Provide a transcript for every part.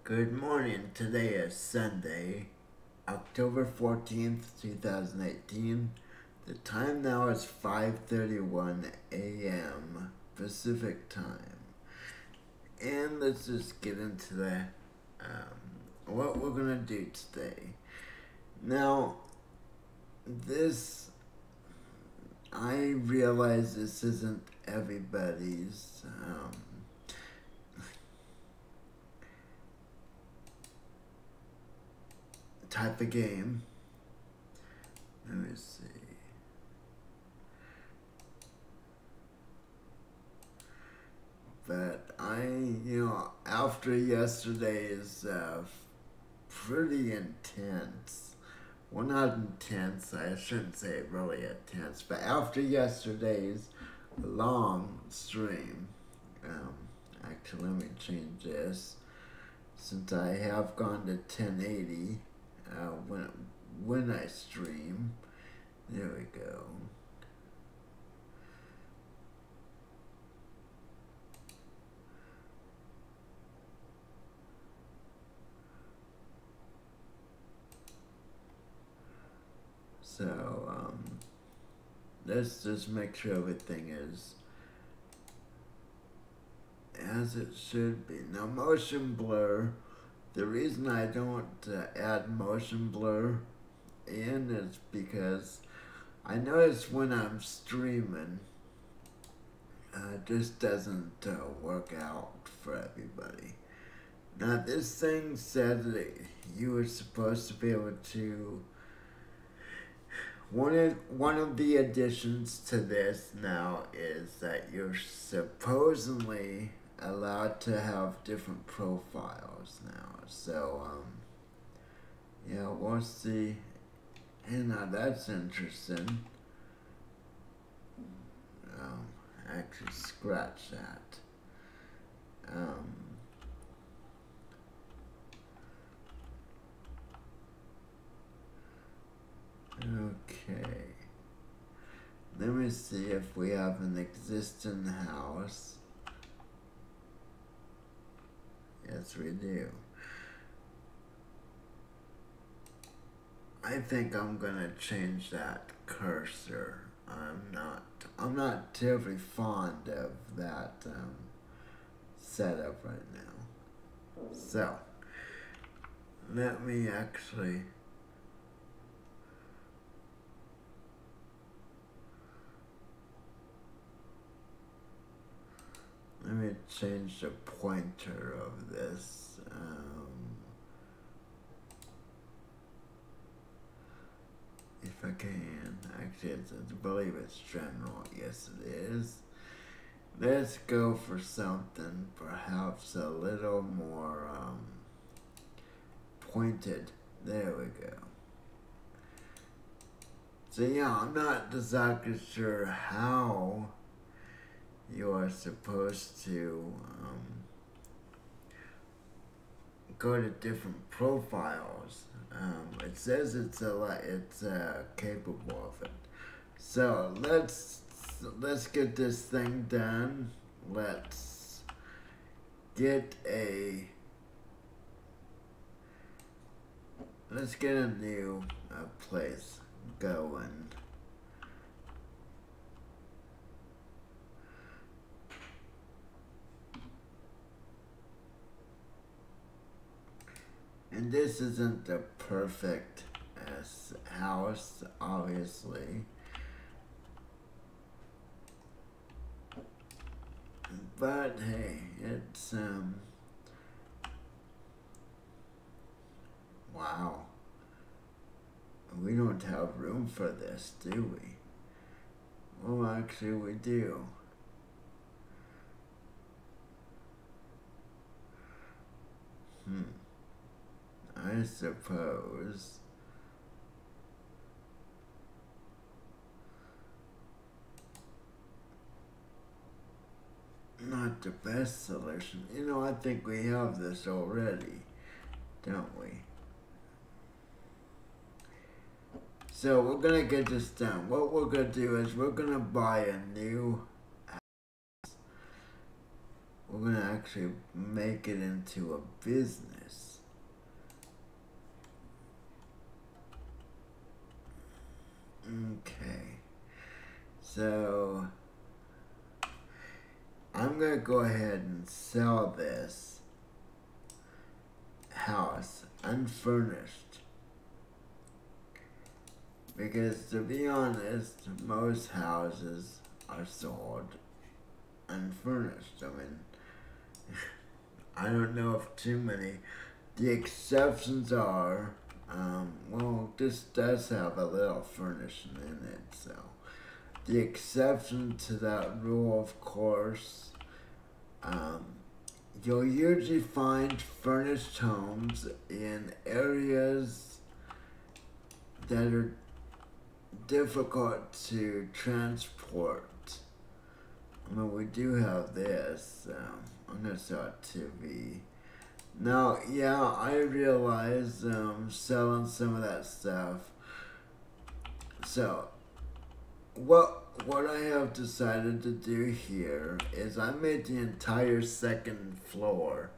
Good morning. Today is Sunday, October 14th, 2018. The time now is 5:31 a.m. Pacific time. And let's just get into what we're going to do today. Now, I realize this isn't everybody's type of game. Let me see. But after yesterday's pretty intense, well, not intense, I shouldn't say really intense, but after yesterday's long stream, actually, let me change this, since I have gone to 1080 when I stream. There we go. So, let's just make sure everything is as it should be. Now, motion blur, the reason I don't add motion blur in is because I notice when I'm streaming, it just doesn't work out for everybody. Now, this thing said that you were supposed to be able to. One of the additions to this now is that you're supposedly allowed to have different profiles now. So, we'll see. And now that's interesting. Actually, scratch that. Okay. Let me see if we have an existing house. Yes, we do. I think I'm gonna change that cursor. I'm not terribly fond of that setup right now. So, let me actually. Let me change the pointer of this. If I can. Actually, I believe it's general. Yes, it is. Let's go for something perhaps a little more pointed. There we go. So yeah, I'm not exactly sure how you are supposed to go to different profiles. It says it's capable of it. So let's get this thing done. Let's get a new place going. And this isn't the perfect house, obviously. But hey, it's wow. We don't have room for this, do we? Well, actually, we do. I suppose. Not the best solution. I think we have this already, don't we? So we're gonna get this done. What we're gonna do is we're gonna buy a new house. we're gonna actually make it into a business. Okay, so I'm gonna go ahead and sell this house unfurnished, because to be honest, most houses are sold unfurnished. I mean, I don't know if too many. The exceptions are, well, this does have a little furnishing in it, so. The exception to that rule, of course, you'll usually find furnished homes in areas that are difficult to transport. I mean, we do have this. I'm gonna start TV. Now, yeah, I realize selling some of that stuff. So, what I have decided to do here is I made the entire second floor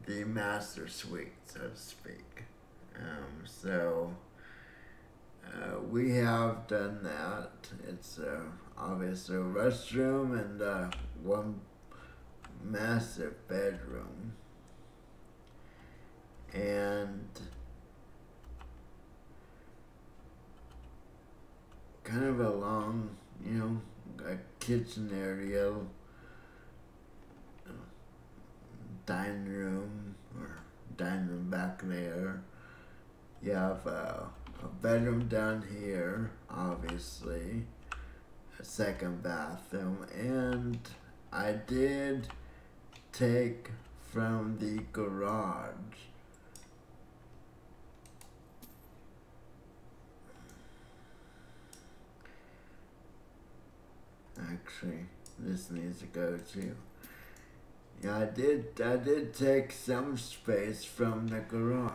the master suite, so to speak. So we have done that. It's obviously a restroom and one massive bedroom. And kind of a long, a kitchen area, dining room, or dining room back there. You have a bedroom down here, obviously, a second bathroom, and I did take from the garage actually this needs to go too. Yeah, I did take some space from the garage.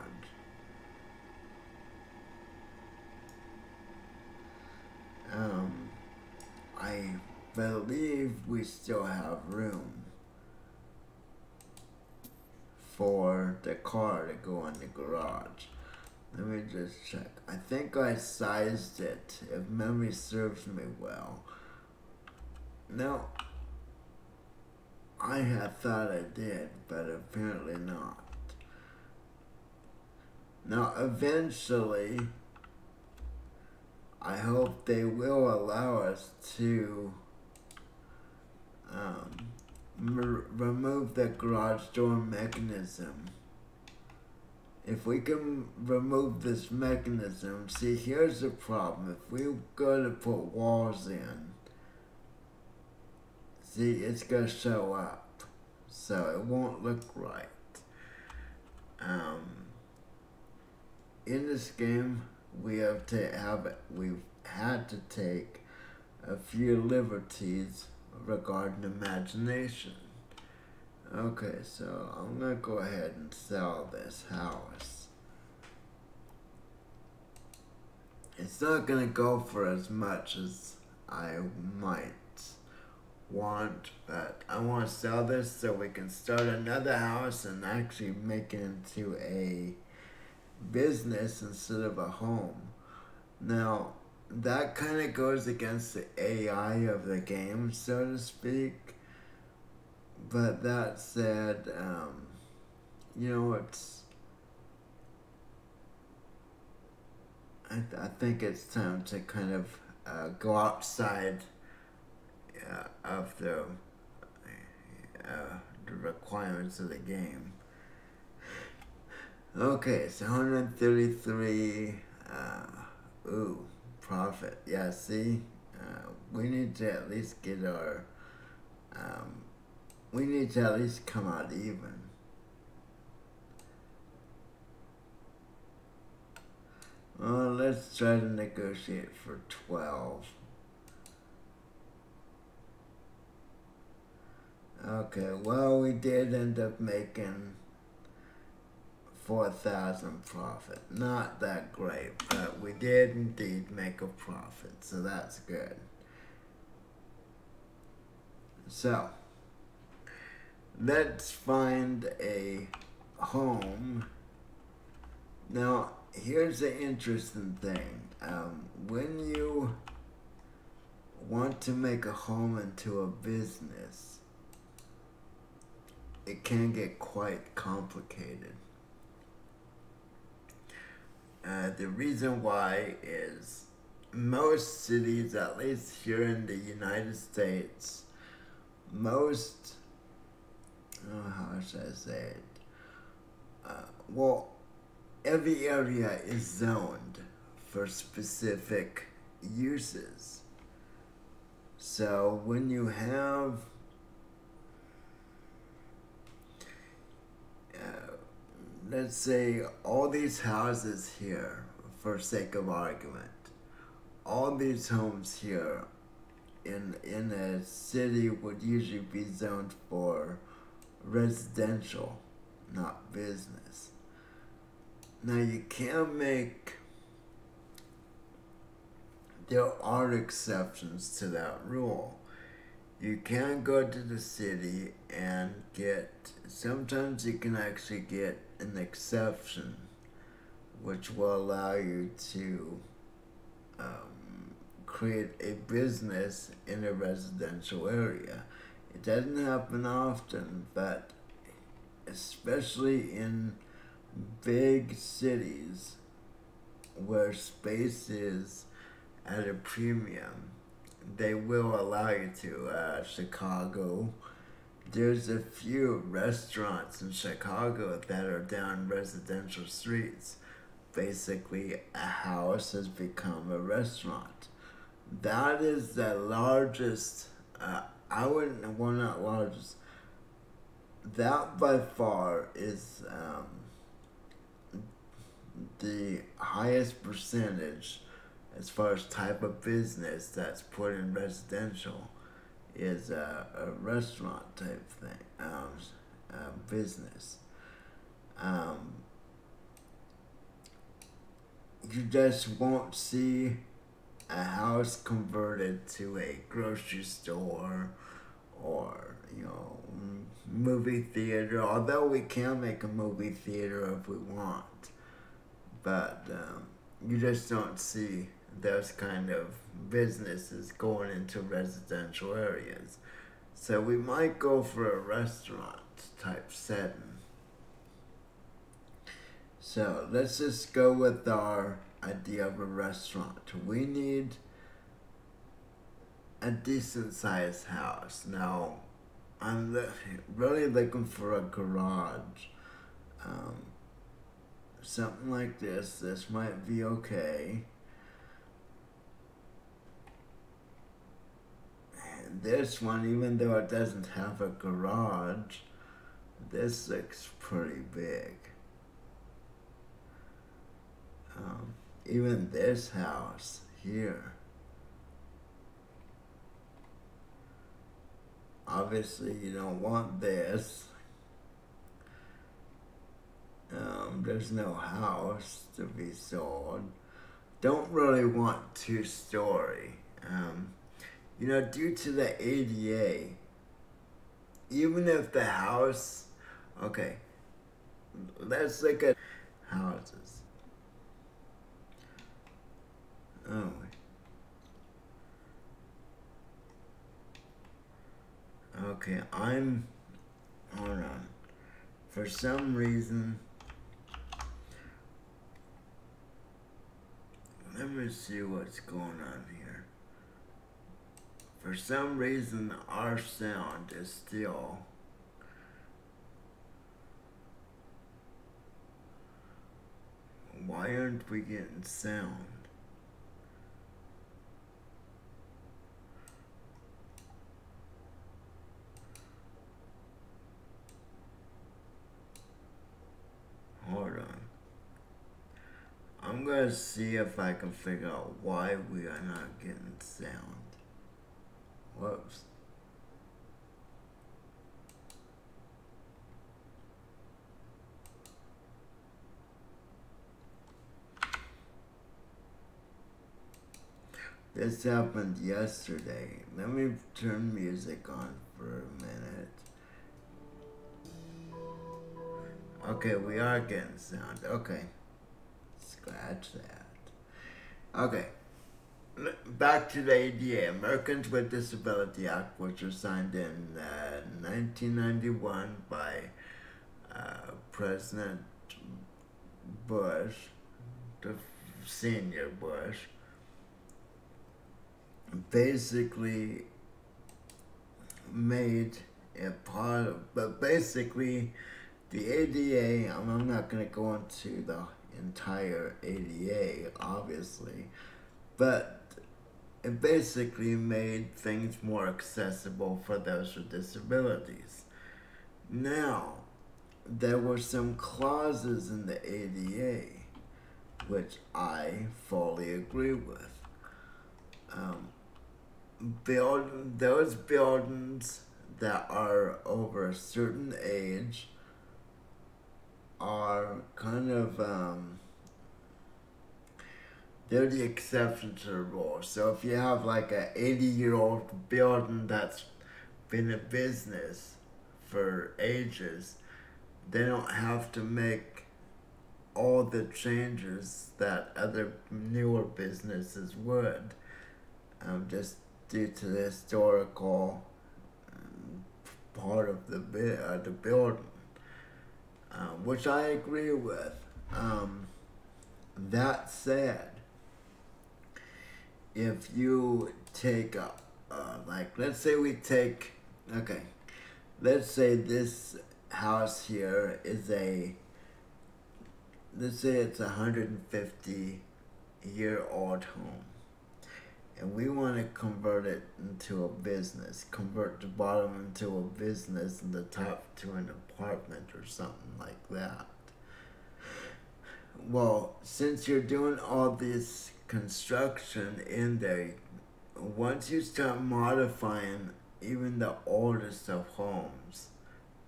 I believe we still have room for the car to go in the garage. Let me just check. I think I sized it, if memory serves me well. No, I had thought I did, but apparently not. Now, eventually, I hope they will allow us to remove the garage door mechanism. If we can remove this mechanism, see, here's the problem. If we go to put walls in, see, it's going to show up, so it won't look right. In this game, we've had to take a few liberties regarding imagination. Okay, so I'm going to go ahead and sell this house. It's not going to go for as much as I might want, but I want to sell this so we can start another house and actually make it into a business instead of a home. Now, that kind of goes against the AI of the game, so to speak. But that said, I think it's time to kind of go outside of the requirements of the game. Okay, so 133, profit. Yeah, see, we need to at least get our, we need to at least come out even. Well, let's try to negotiate for 12. Okay, well, we did end up making 4,000 profit. Not that great, but we did indeed make a profit, so that's good. So, let's find a home. Now, here's the interesting thing. When you want to make a home into a business, it can get quite complicated. The reason why is most cities, at least here in the United States, most, how should I say it? Well, every area is zoned for specific uses. So when you have let's say all these houses here, for sake of argument, all these homes here in a city would usually be zoned for residential, not business. Now you can make, there are exceptions to that rule. You can go to the city and sometimes you can actually get an exception which will allow you to create a business in a residential area. It doesn't happen often, but especially in big cities where space is at a premium, they will allow you to. Chicago, there's a few restaurants in Chicago that are down residential streets. Basically, a house has become a restaurant. That is the largest, well, not largest, that by far is the highest percentage as far as type of business that's put in residential is a restaurant type thing, business. You just won't see a house converted to a grocery store or, movie theater, although we can make a movie theater if we want. But you just don't see those kind of businesses going into residential areas. So we might go for a restaurant type setting. So let's just go with our idea of a restaurant. We need a decent sized house. Now, I'm really looking for a garage. Something like this. This might be okay. And this one, even though it doesn't have a garage, this looks pretty big. Even this house here. Obviously, you don't want this. There's no house to be sold. Don't really want two-story. Due to the ADA, even if the house, okay, let's look at houses. Oh. Okay, hold on. For some reason, let me see what's going on here. For some reason, our sound is still why aren't we getting sound? Hold on. I'm gonna see if I can figure out why we are not getting sound. Whoops. This happened yesterday. Let me turn music on for a minute. Okay, we are getting sound. Okay, scratch that. Okay, back to the ADA, Americans with Disability Act, which was signed in 1991 by President Bush, the senior Bush. Basically made it part of, but basically the ADA, I'm not going to go into the entire ADA, obviously, but it basically made things more accessible for those with disabilities. Now, there were some clauses in the ADA which I fully agree with. Those buildings that are over a certain age are kind of they're the exception to the rule. So if you have like a 80-year-old building that's been in business for ages, they don't have to make all the changes that other newer businesses would, just due to the historical part of the building, which I agree with. That said, if you take like, let's say let's say this house here is let's say it's a 150-year-old home, and we want to convert it into a business, convert the bottom into a business and the top to an apartment or something like that. Well, since you're doing all this construction in there, once you start modifying even the oldest of homes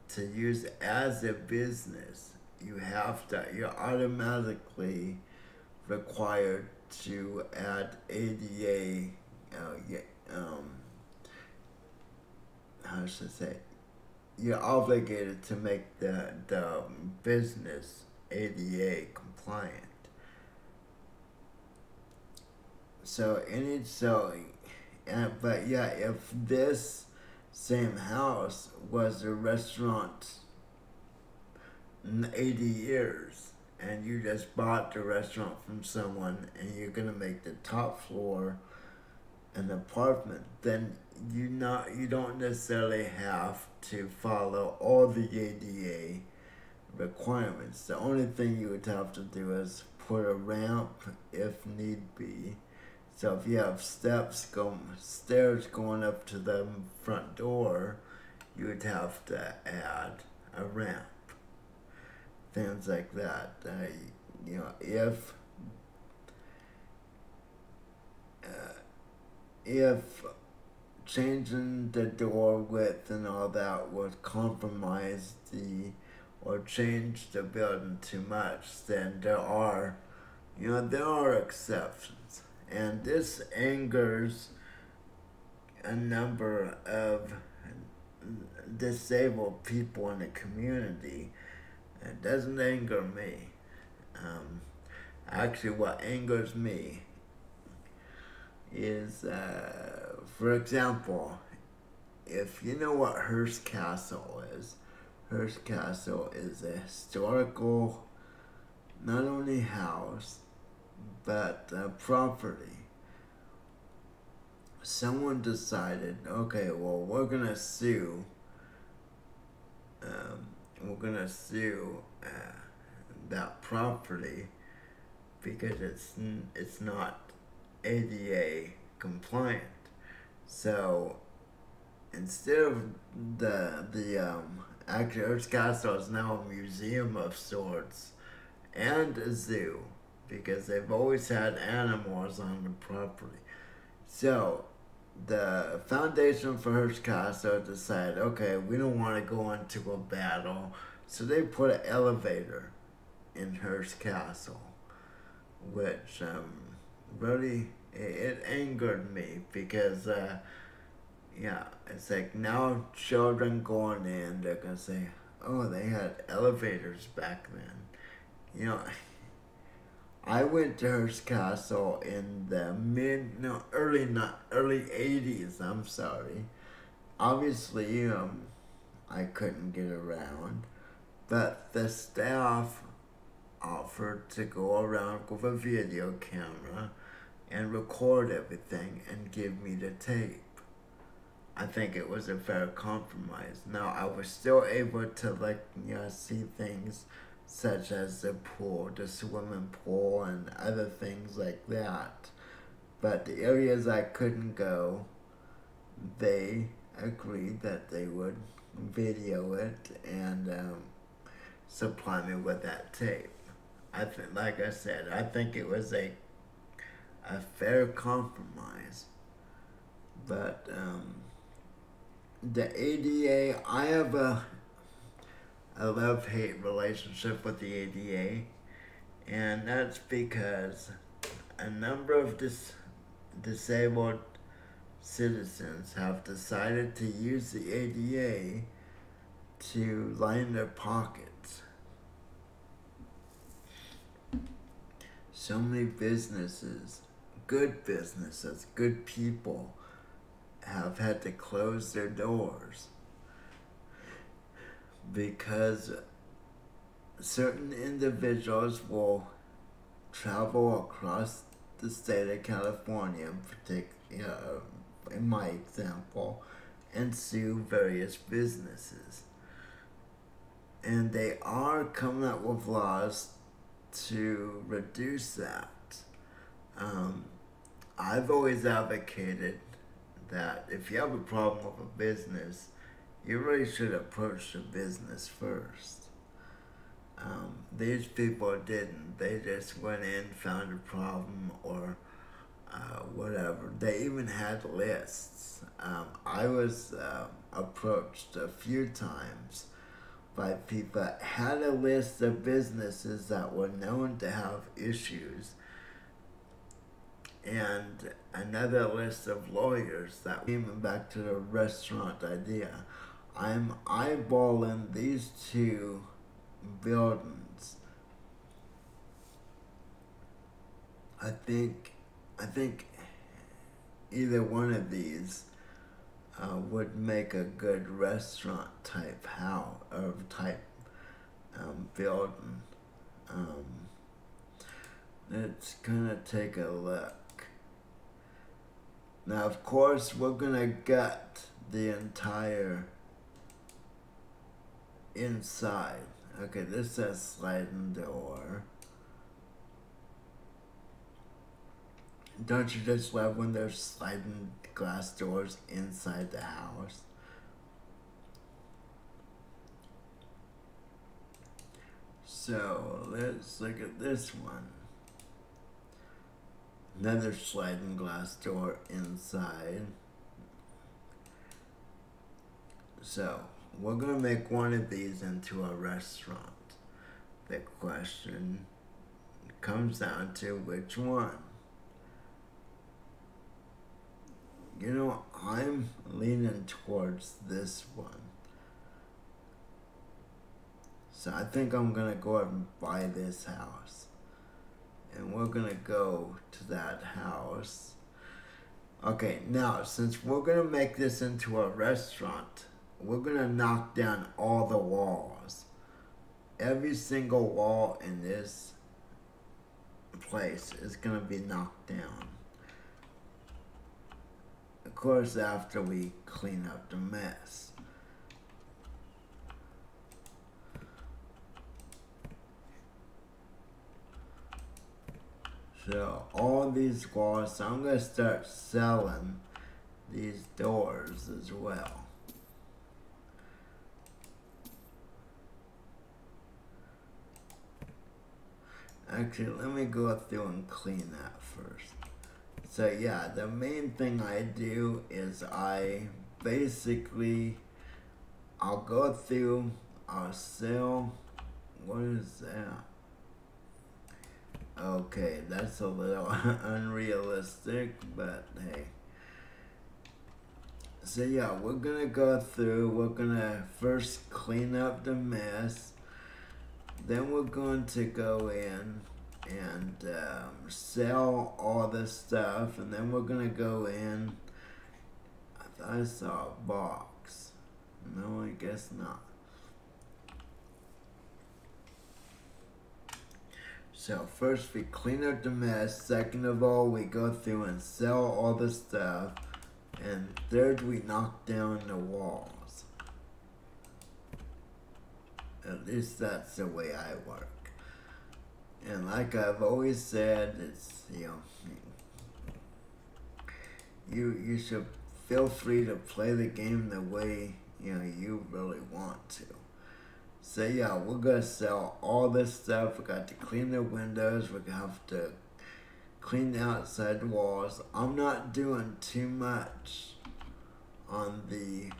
to use as a business, you're automatically required to add ADA, how should I say? You're obligated to make the business ADA compliant. But yeah, if this same house was a restaurant in 80 years, and you just bought the restaurant from someone, and you're gonna make the top floor an apartment, then you don't necessarily have to follow all the ADA requirements. The only thing you would have to do is put a ramp if need be. So if you have stairs going up to the front door, you would have to add a ramp. Things like that. If changing the door width and all that would compromise or change the building too much, then there are exceptions. And this angers a number of disabled people in the community. It doesn't anger me. Actually, what angers me is, for example, if you know what Hearst Castle is, Hearst Castle is a historical, not only house, but property. Someone decided, okay, well, we're gonna sue. That property because it's not ADA compliant. So instead of actually Hearst Castle is now a museum of sorts and a zoo because they've always had animals on the property. So the foundation for Hearst Castle decided, okay, we don't want to go into a battle, so they put an elevator in Hearst Castle, which really it angered me because it's like now children going in, they're gonna say, oh, they had elevators back then. You know, I went to Hearst Castle in the early 80s, I'm sorry. Obviously, I couldn't get around, but the staff offered to go around with a video camera and record everything and give me the tape. I think it was a fair compromise. Now, I was still able to, see things such as the pool, the swimming pool, and other things like that. But the areas I couldn't go, they agreed that they would video it and supply me with that tape. Like I said, I think it was a fair compromise. But the ADA, I have a love-hate relationship with the ADA, and that's because a number of disabled citizens have decided to use the ADA to line their pockets. So many businesses, good people, have had to close their doors because certain individuals will travel across the state of California, in my example, and sue various businesses. And they are coming up with laws to reduce that. I've always advocated that if you have a problem with a business, you really should approach the business first. These people didn't. They just went in, found a problem, or whatever. They even had lists. I was approached a few times by people that had a list of businesses that were known to have issues, and another list of lawyers that came back to the restaurant idea. I'm eyeballing these two buildings. I think either one of these would make a good restaurant type house or type building. Let's kind of take a look. Now, of course, we're gonna gut the entire inside. Okay, this says sliding door. Don't you just love when there's sliding glass doors inside the house? So, let's look at this one. Another sliding glass door inside. So, we're going to make one of these into a restaurant. The question comes down to which one. You know, I'm leaning towards this one. So I think I'm going to go ahead and buy this house. And we're going to go to that house. Okay, now, since we're going to make this into a restaurant, we're going to knock down all the walls. Every single wall in this place is going to be knocked down. Of course, after we clean up the mess. So, all these walls, so I'm going to start selling these doors as well. Actually, let me go through and clean that first. So yeah, the main thing I do is I'll go through, I'll sell, what is that? Okay, that's a little unrealistic, but hey. So yeah, we're gonna go through, we're gonna first clean up the mess, then we're going to go in and sell all this stuff, and then we're gonna go in, I thought I saw a box, no I guess not. So first we clean up the mess, second of all we go through and sell all the stuff, and third we knock down the walls. At least that's the way I work. And like I've always said, it's, you should feel free to play the game the way, you really want to. So yeah, we're gonna sell all this stuff. We got to clean the windows. We're gonna have to clean the outside walls. I'm not doing too much on the...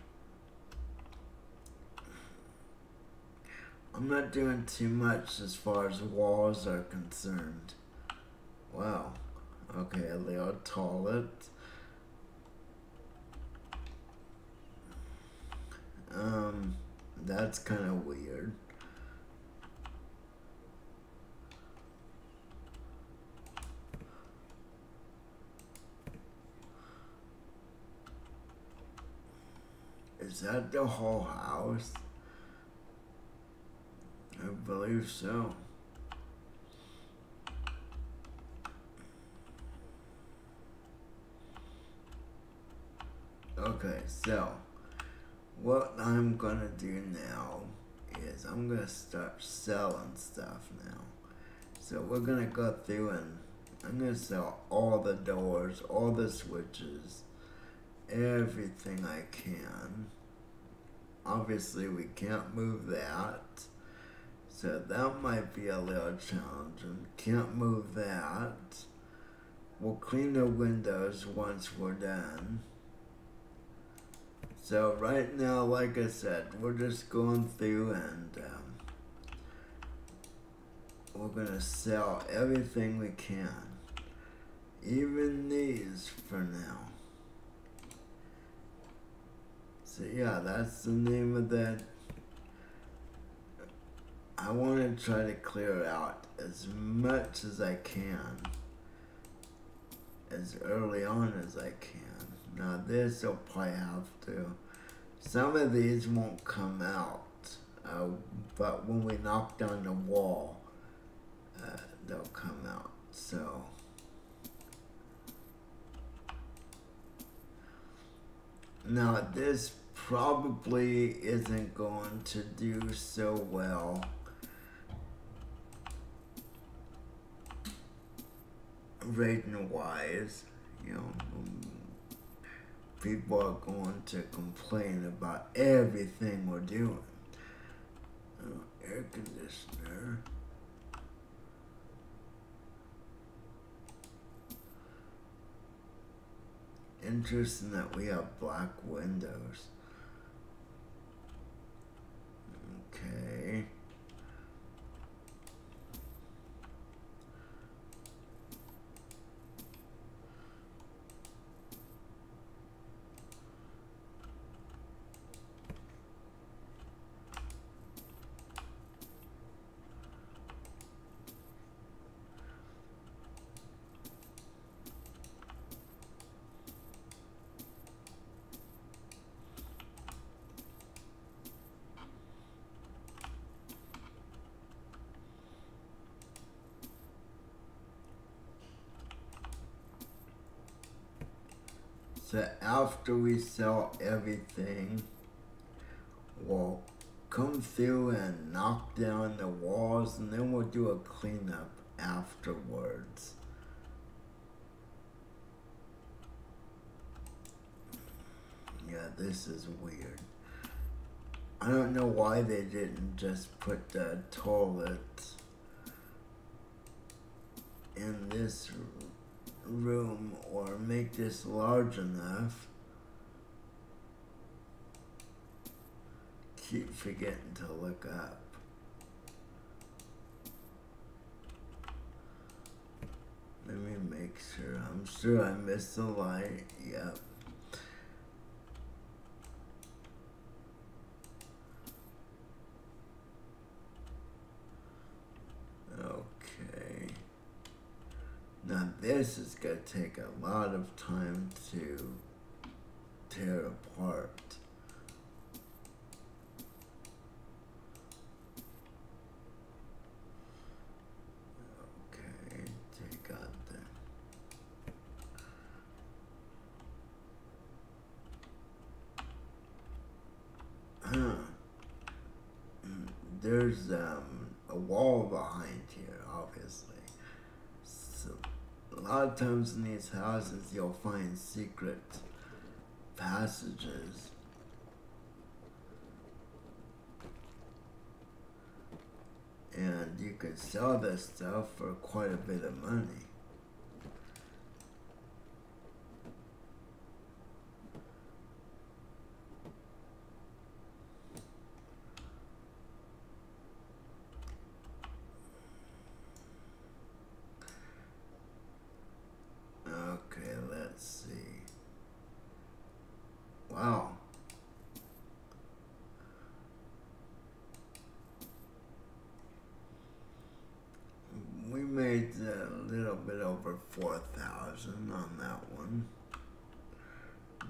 I'm not doing too much as far as walls are concerned. Wow. Okay, a little toilet. That's kind of weird. Is that the whole house? I believe so. Okay, so what I'm gonna do now is I'm gonna start selling stuff now. So we're gonna go through and I'm gonna sell all the doors, all the switches, everything I can. Obviously we can't move that, so that might be a little challenging. Can't move that. We'll clean the windows once we're done. So right now, like I said, we're just going through and we're gonna sell everything we can. Even these for now. So yeah, that's the name of that. I want to try to clear out as much as I can. As early on as I can. Now this will probably have to. Some of these won't come out, but when we knock down the wall, they'll come out. So now this probably isn't going to do so well rating wise, people are going to complain about everything we're doing. Air conditioner. Interesting that we have black windows. Okay. So after we sell everything, we'll come through and knock down the walls, and then we'll do a cleanup afterwards. Yeah, this is weird. I don't know why they didn't just put the toilet in this room or make this large enough. Keep forgetting to look up. Let me make sure. I'm sure I missed the light. Yep. this is going to take a lot of time to tear apart. Okay, take out the... There's a wall behind here, obviously. So a lot of times in these houses you'll find secret passages. And you can sell this stuff for quite a bit of money. Okay, let's see. Wow. We made a little bit over 4,000 on that one.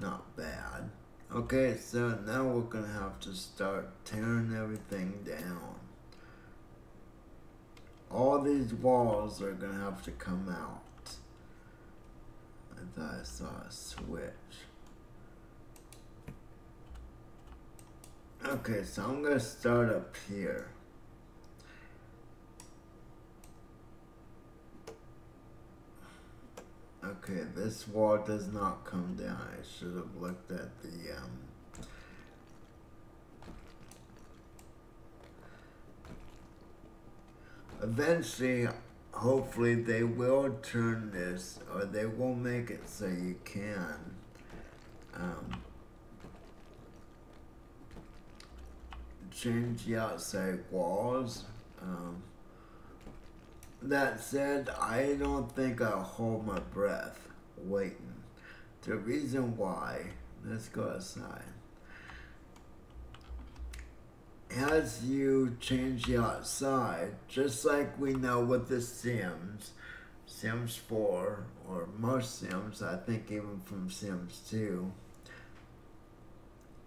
Not bad. Okay, so now we're gonna have to start tearing everything down. All these walls are gonna have to come out. I thought I saw a switch. Okay, so I'm gonna start up here. Okay, this wall does not come down. I should have looked at the eventually, hopefully they will turn this, or they will make it so you can change the outside walls. That said, I don't think I'll hold my breath waiting. The reason why, let's go outside. As you change the outside, just like we know with the Sims, Sims 4, or most Sims, I think even from Sims 2,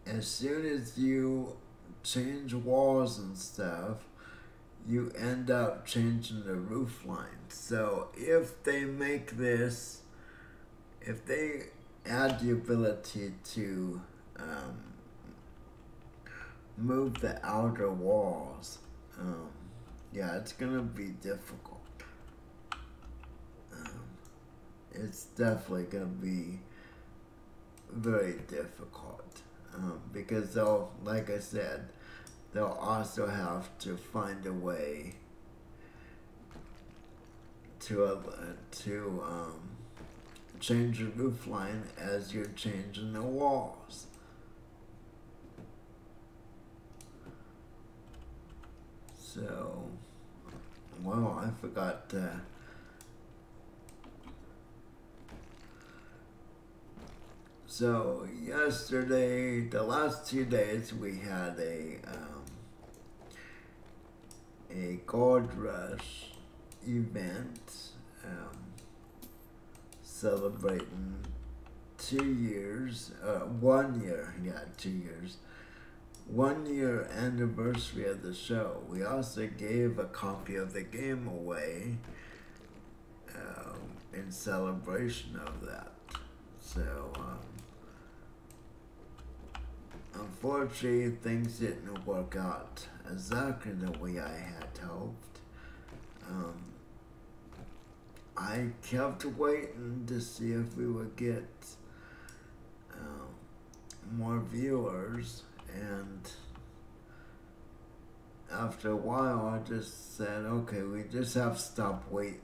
as soon as you change walls and stuff, you end up changing the roof line. So if they make this, if they add the ability to move the outer walls, yeah, it's gonna be difficult. It's definitely gonna be very difficult because they'll, like I said, they'll also have to find a way to change the roof line as you're changing the walls. So, well, I forgot to... So yesterday, the last 2 days, we had a Gold Rush event celebrating 2 years, 1 year, yeah, 2 years, 1 year anniversary of the show. We also gave a copy of the game away in celebration of that. So, unfortunately, things didn't work out exactly the way I had hoped. I kept waiting to see if we would get more viewers, and after a while I just said, okay, we just have to stop waiting.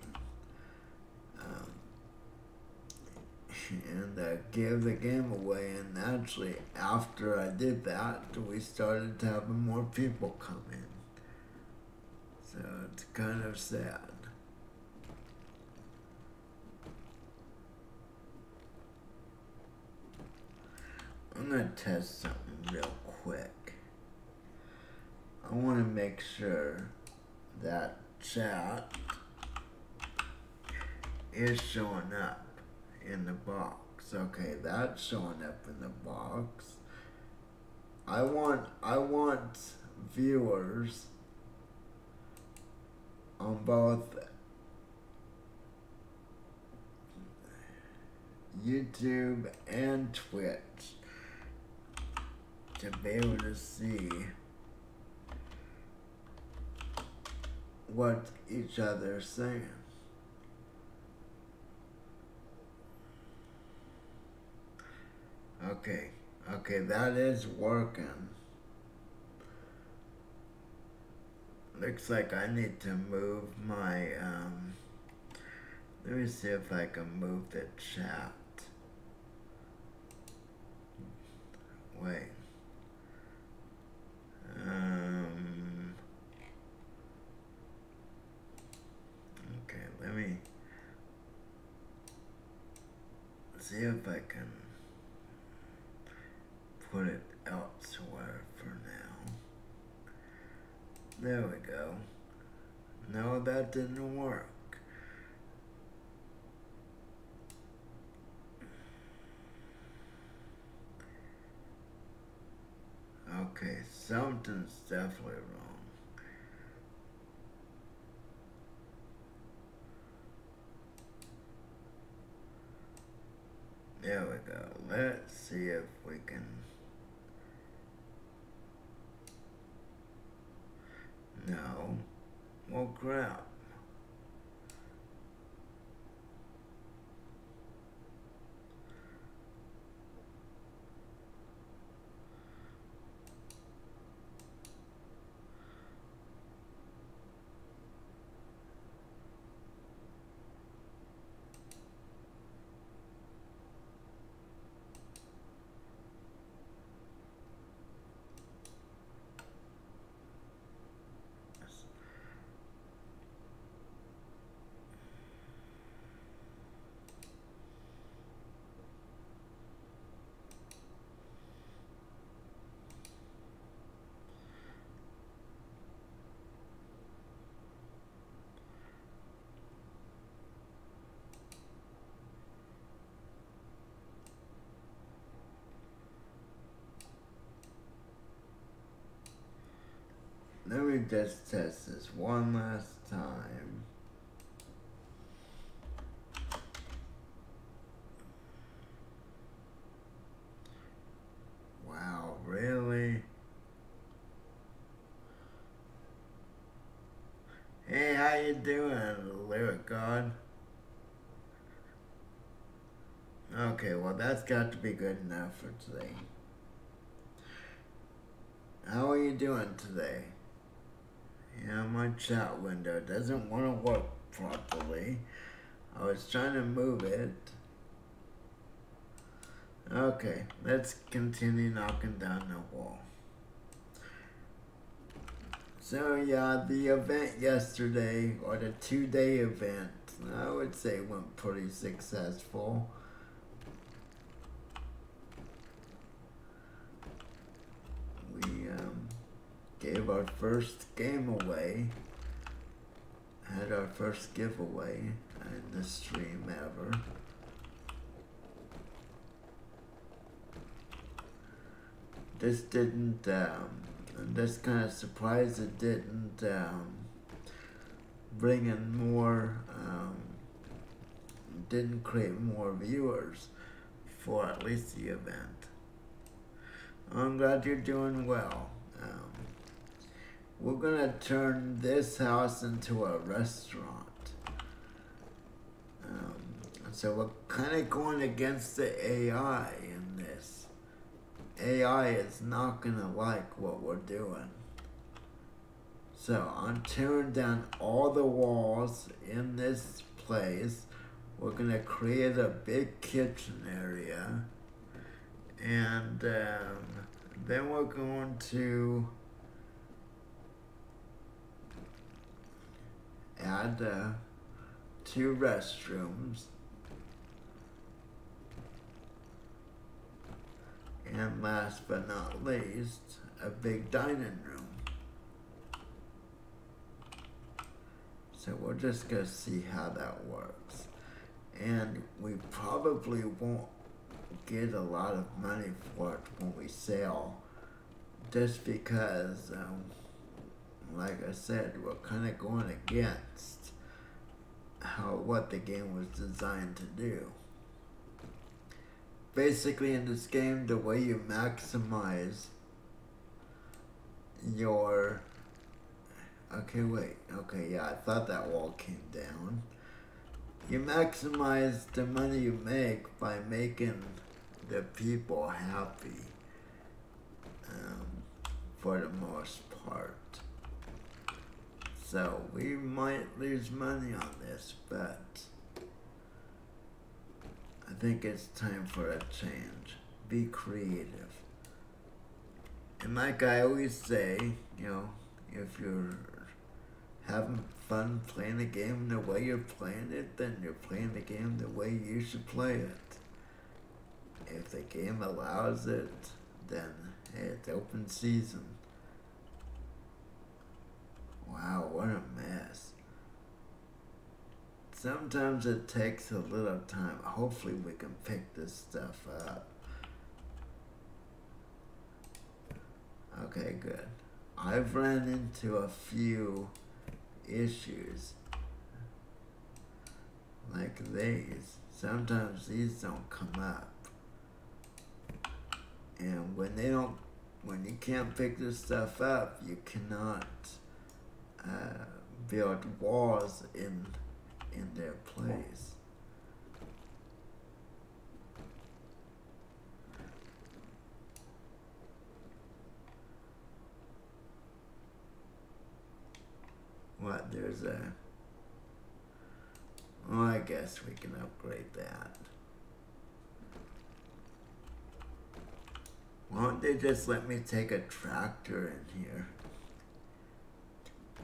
And I gave the game away, and actually after I did that, we started having more people come in. So it's kind of sad. I'm gonna test something real quick. I want to make sure that chat is showing up in the box. Okay, that's showing up in the box. I want viewers on both YouTube and Twitch to be able to see what each other is saying. Okay, that is working. Looks like I need to move my, let me see if I can move the chat. Wait. Okay, let me see if I can put it elsewhere for now. There we go. No, that didn't work. Okay, something's definitely wrong. There we go. Let's see if we can. No. Well, crap. Let me just test this one last time. Wow, really? Hey, how you doing, Lyric God? Okay, well that's got to be good enough for today. How are you doing today? Yeah, my chat window doesn't want to work properly. I was trying to move it. Okay, let's continue knocking down the wall. So yeah, the event yesterday, or the 2-day event, I would say went pretty successful. We gave our first game away, had our first giveaway in the stream ever. This didn't, I'm just kind of surprised it didn't bring in more, didn't create more viewers for at least the event. I'm glad you're doing well. We're gonna turn this house into a restaurant. So we're kind of going against the AI in this. AI is not gonna like what we're doing. So I'm tearing down all the walls in this place. We're gonna create a big kitchen area. And then we're going to add 2 restrooms. And last but not least, a big dining room. So we're just gonna see how that works. and we probably won't get a lot of money for it when we sell, just because, like I said, we're kind of going against what the game was designed to do. Basically, in this game, the way you maximize your... Okay, wait. Okay, yeah, I thought that wall came down. You maximize the money you make by making the people happy, for the most part. So we might lose money on this, but I think it's time for a change. Be creative. And like I always say, if you're having fun playing the game the way you're playing it, then you're playing the game the way you should play it. If the game allows it, then hey, it's open season. Wow, what a mess. Sometimes it takes a little time. Hopefully we can pick this stuff up. Okay, good. I've run into a few issues like these. Sometimes these don't come up. And when you can't pick this stuff up, you cannot build walls in their place. What, there's a... Well, I guess we can upgrade that. Why don't they just let me take a tractor in here?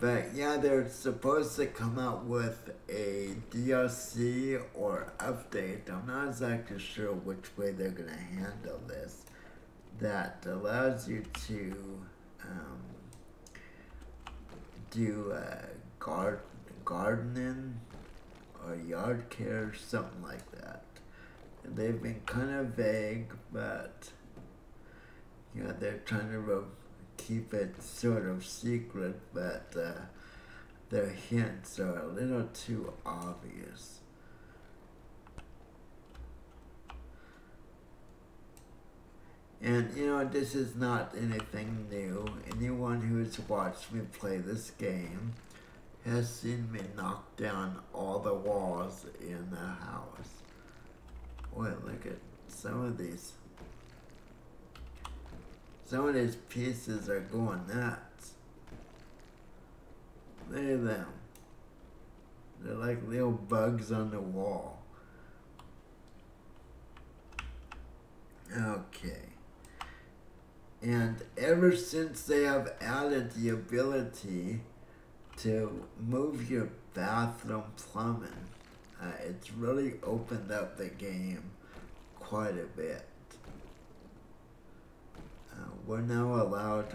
But yeah, they're supposed to come out with a DLC or update. I'm not exactly sure which way they're going to handle this. That allows you to do gardening or yard care, something like that. And they've been kind of vague, but they're trying to keep it sort of secret, but their hints are a little too obvious. And this is not anything new. Anyone who's watched me play this game has seen me knock down all the walls in the house. Boy, look at some of these. Some of these pieces are going nuts. Look at them. They're like little bugs on the wall. Okay. And ever since they have added the ability to move your bathroom plumbing, it's really opened up the game quite a bit. We're now allowed,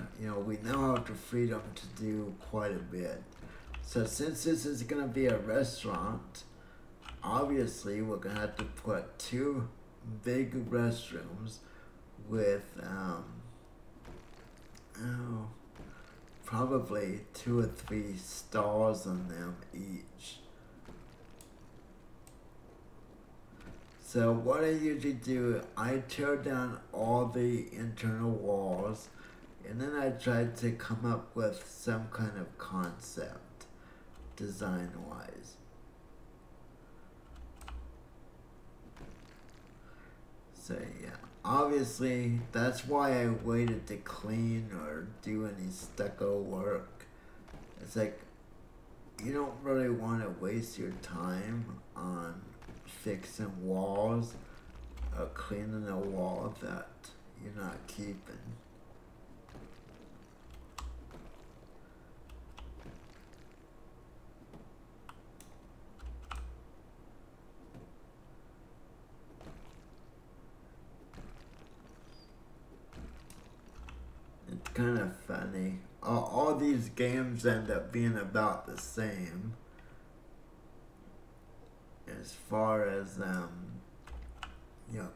we now have the freedom to do quite a bit. So since this is going to be a restaurant, obviously we're going to have to put 2 big restrooms with, probably 2 or 3 stalls on them each. So what I usually do, I tear down all the internal walls, and then I try to come up with some kind of concept, design-wise. So yeah, obviously that's why I waited to clean or do any stucco work. It's like, you don't really want to waste your time on fixing walls or cleaning a wall that you're not keeping. It's kind of funny. All these games end up being about the same. as far as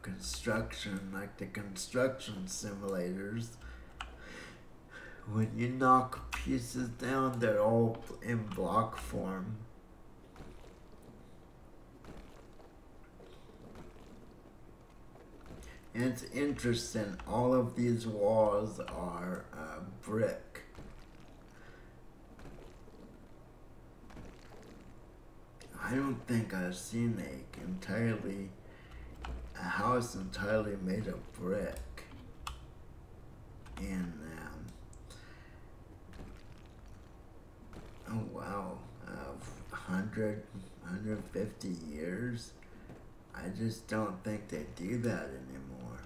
construction, like the construction simulators, when you knock pieces down, they're all in block form. And it's interesting, all of these walls are brick. I don't think I've seen a house entirely made of brick in, oh wow, 150 years. I just don't think they do that anymore.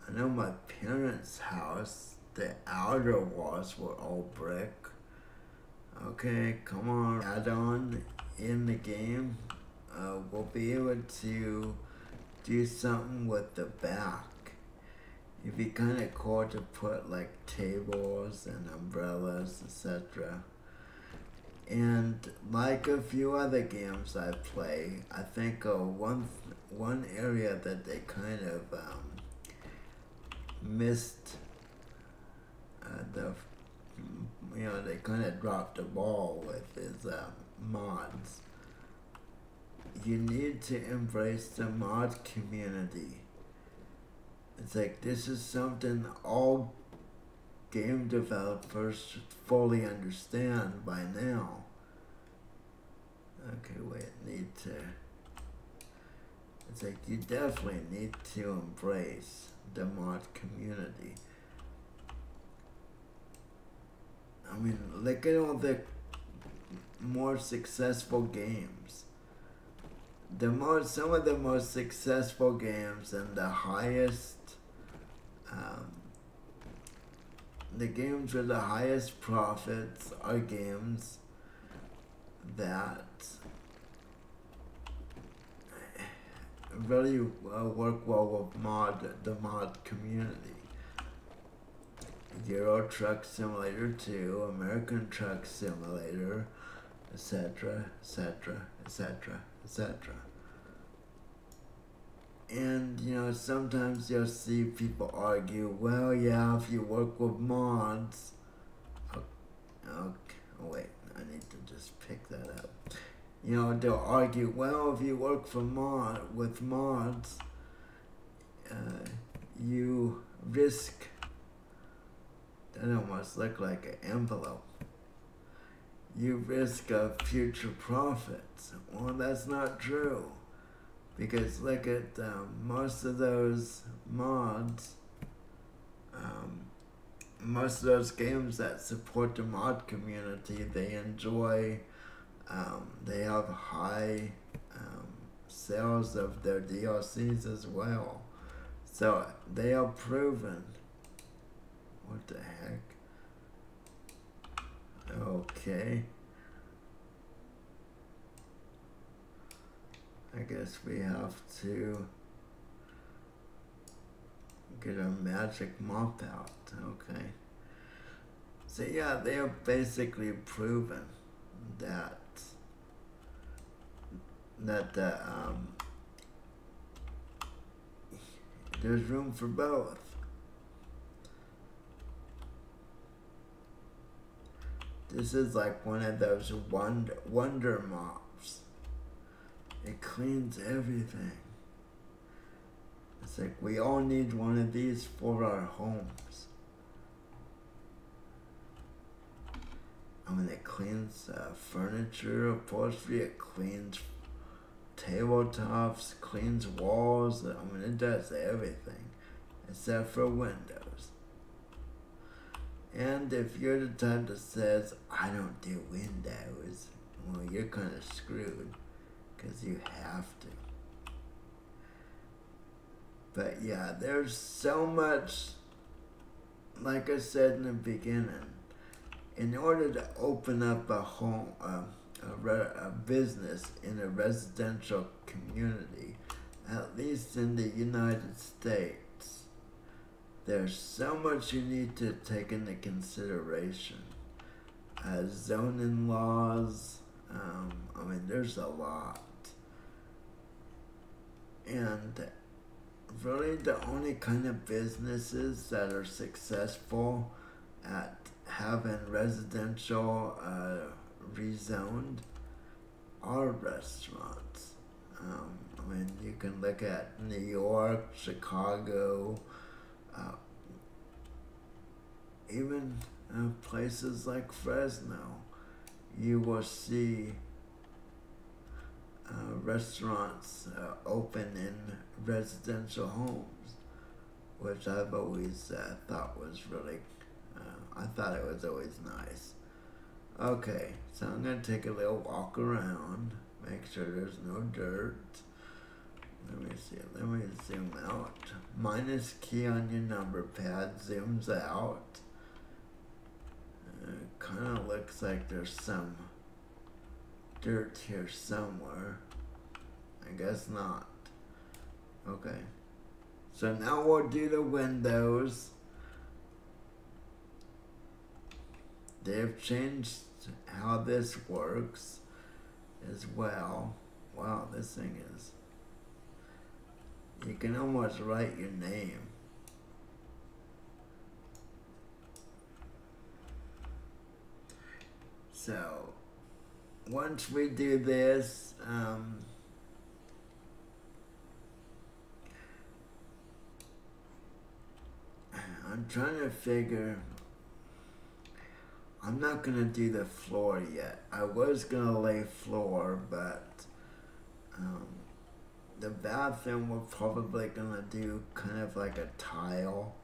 I know my parents' house, the outer walls were all brick. Okay, come on, add on in the game. We'll be able to do something with the back. It'd be kind of cool to put like tables and umbrellas, etc. And like a few other games I play, I think one area that they kind of missed they kind of dropped the ball with is mods. You need to embrace the mod community. It's like this is something all game developers should fully understand by now. Okay, wait, it's like you definitely need to embrace the mod community. I mean, look at all the more successful games. Some of the most successful games and the highest, the games with the highest profits are games that really work well with the mod community. Euro Truck Simulator 2, American Truck Simulator, etc., etc., etc., etc. And, sometimes you'll see people argue, well, yeah, if you work with mods... Okay, wait, I need to just pick that up. They'll argue, well, if you work with mods, you risk... That almost looked like an envelope. You risk future profits. Well, that's not true. Because look at most of those mods, most of those games that support the mod community, they enjoy, they have high sales of their DLCs as well. So they are proven. What the heck? Okay. I guess we have to get our magic mop out. Okay. So yeah, they have basically proven that there's room for both. This is like one of those wonder mops. It cleans everything. It's like we all need one of these for our homes. I mean, it cleans furniture, upholstery, it cleans tabletops, cleans walls. I mean, it does everything except for windows. And if you're the type that says, I don't do windows, well, you're kind of screwed, because you have to. But yeah, there's so much, like I said in the beginning, in order to open up a home, a business in a residential community, at least in the United States, there's so much you need to take into consideration. Zoning laws, I mean, there's a lot. And really the only kind of businesses that are successful at having residential rezoned are restaurants. I mean, you can look at New York, Chicago, uh, even places like Fresno. You will see restaurants open in residential homes, which I've always thought was really, I thought it was always nice. Okay, so I'm going to take a little walk around, make sure there's no dirt. Let me see, let me zoom out. Minus key on your number pad zooms out. Kind of looks like there's some dirt here somewhere. I guess not. Okay. So now we'll do the windows. They've changed how this works as well. Wow, this thing is... You can almost write your name. So, once we do this, I'm trying to figure... I'm not going to do the floor yet. I was going to lay floor, but the bathroom we're probably going to do kind of like a tile.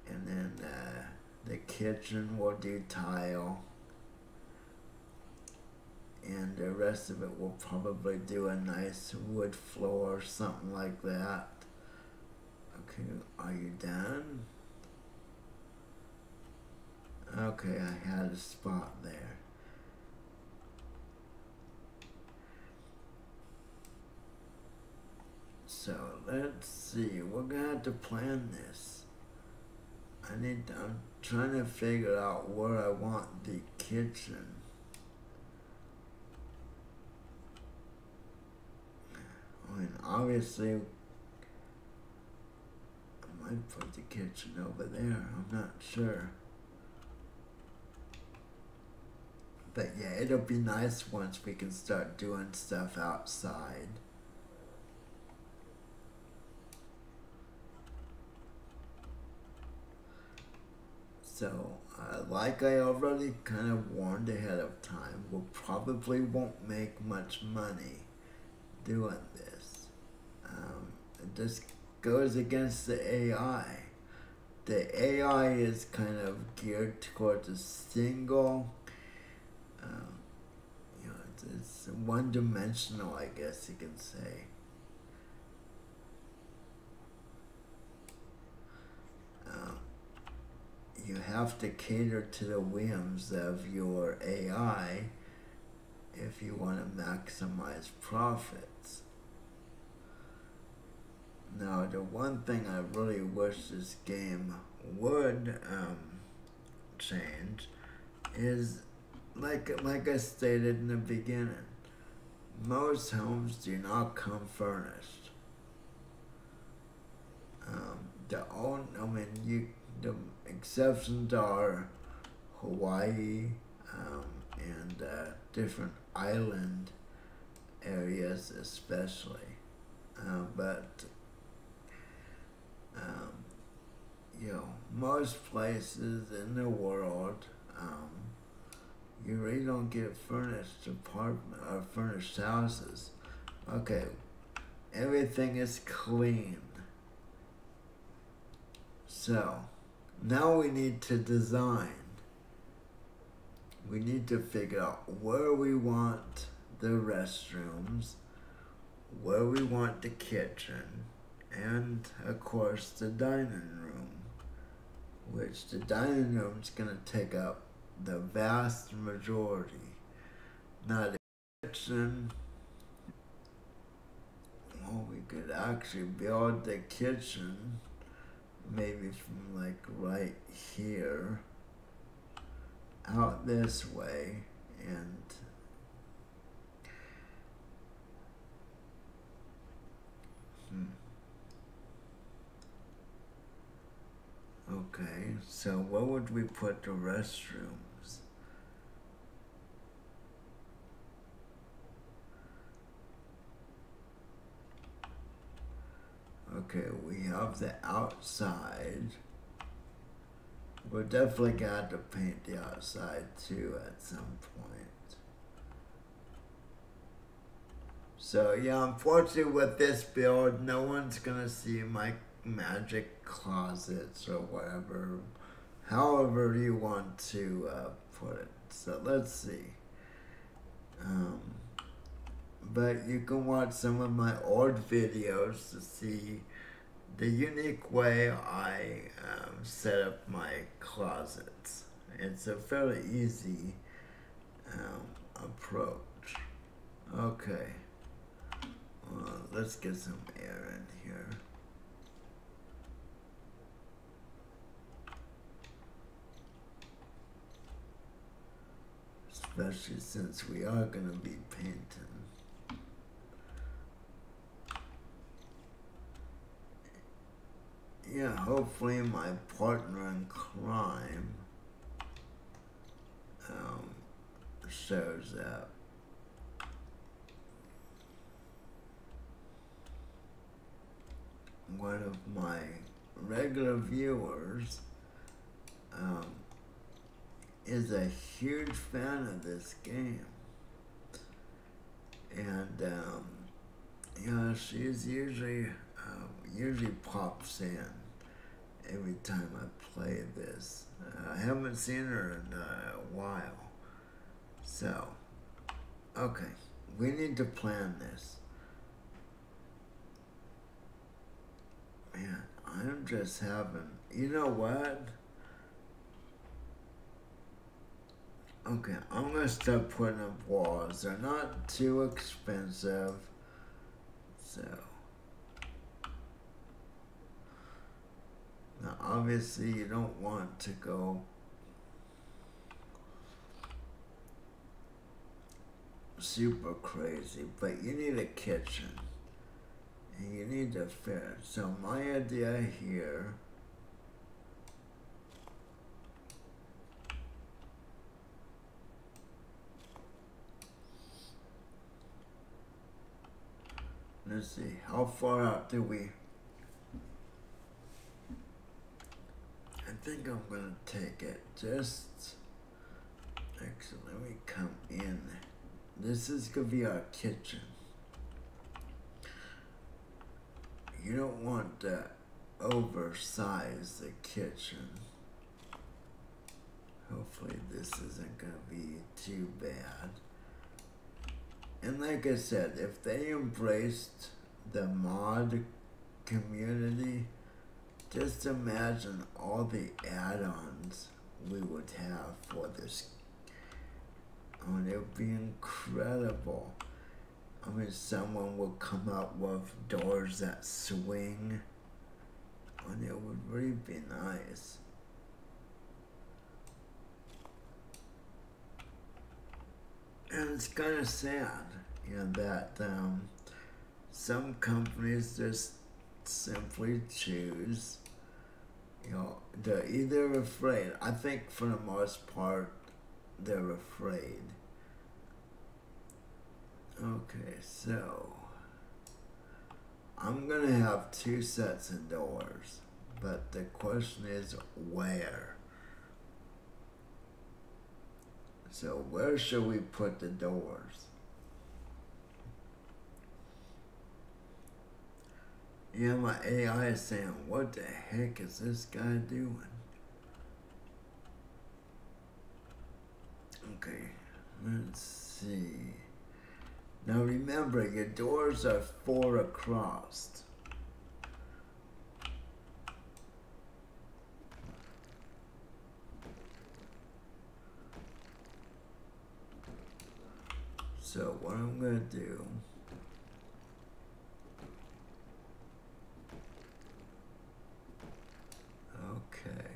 And then the kitchen will do tile. And the rest of it will probably do a nice wood floor or something like that. Okay, are you done? Okay, I had a spot there. So let's see, we're gonna have to plan this. I'm trying to figure out where I want the kitchen. I mean, obviously, I might put the kitchen over there, I'm not sure. But yeah, it'll be nice once we can start doing stuff outside. So, like I already kind of warned ahead of time, we probably won't make much money doing this. This goes against the AI. The AI is kind of geared towards a single, it's one-dimensional, I guess you can say. You have to cater to the whims of your AI if you want to maximize profits. Now, the one thing I really wish this game would change is, like I stated in the beginning, most homes do not come furnished. The exceptions are Hawaii and different island areas especially. Most places in the world, you really don't get furnished apartment or furnished houses. Okay, everything is clean. So, now we need to design. We need to figure out where we want the restrooms, where we want the kitchen, and of course the dining room, which the dining room is going to take up the vast majority. Now the kitchen, well, we could actually build the kitchen maybe from like right here out this way, and So where would we put the restrooms? Okay, we have the outside. We're definitely got to paint the outside too at some point. So yeah, unfortunately with this build, no one's gonna see my magic closets or whatever, however you want to put it. So let's see. But you can watch some of my old videos to see the unique way I set up my closets. It's a fairly easy approach. Okay, let's get some air in here. Especially since we are going to be painting. Yeah, hopefully my partner in crime shows up. One of my regular viewers is a huge fan of this game. And yeah, she's usually pops in every time I play this. I haven't seen her in a while. So, okay, we need to plan this. Man, I'm just having, you know what? Okay, I'm gonna start putting up walls. They're not too expensive. So, now obviously you don't want to go super crazy, but you need a kitchen. And you need to fit. So my idea here let's see, how far out do we? I think I'm gonna take it just, actually let me come in. This is gonna be our kitchen. You don't want to oversize the kitchen. Hopefully this isn't gonna be too bad. And like I said, if they embraced the mod community, just imagine all the add-ons we would have for this. I mean, it would be incredible. I mean, someone would come up with doors that swing. And it would really be nice. And it's kind of sad, you know, that some companies just simply choose, you know, they're either afraid. I think for the most part, they're afraid. Okay, so I'm gonna have 2 sets of doors, but the question is where? So where should we put the doors? Yeah, my AI is saying, what the heck is this guy doing? Okay, let's see. Now remember, your doors are 4 across. So what I'm gonna do, okay.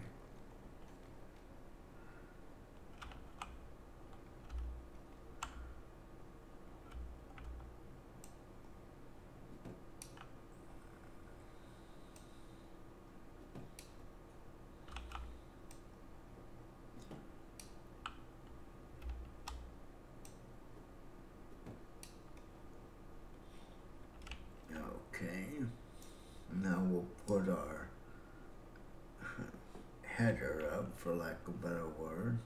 for lack of a better word.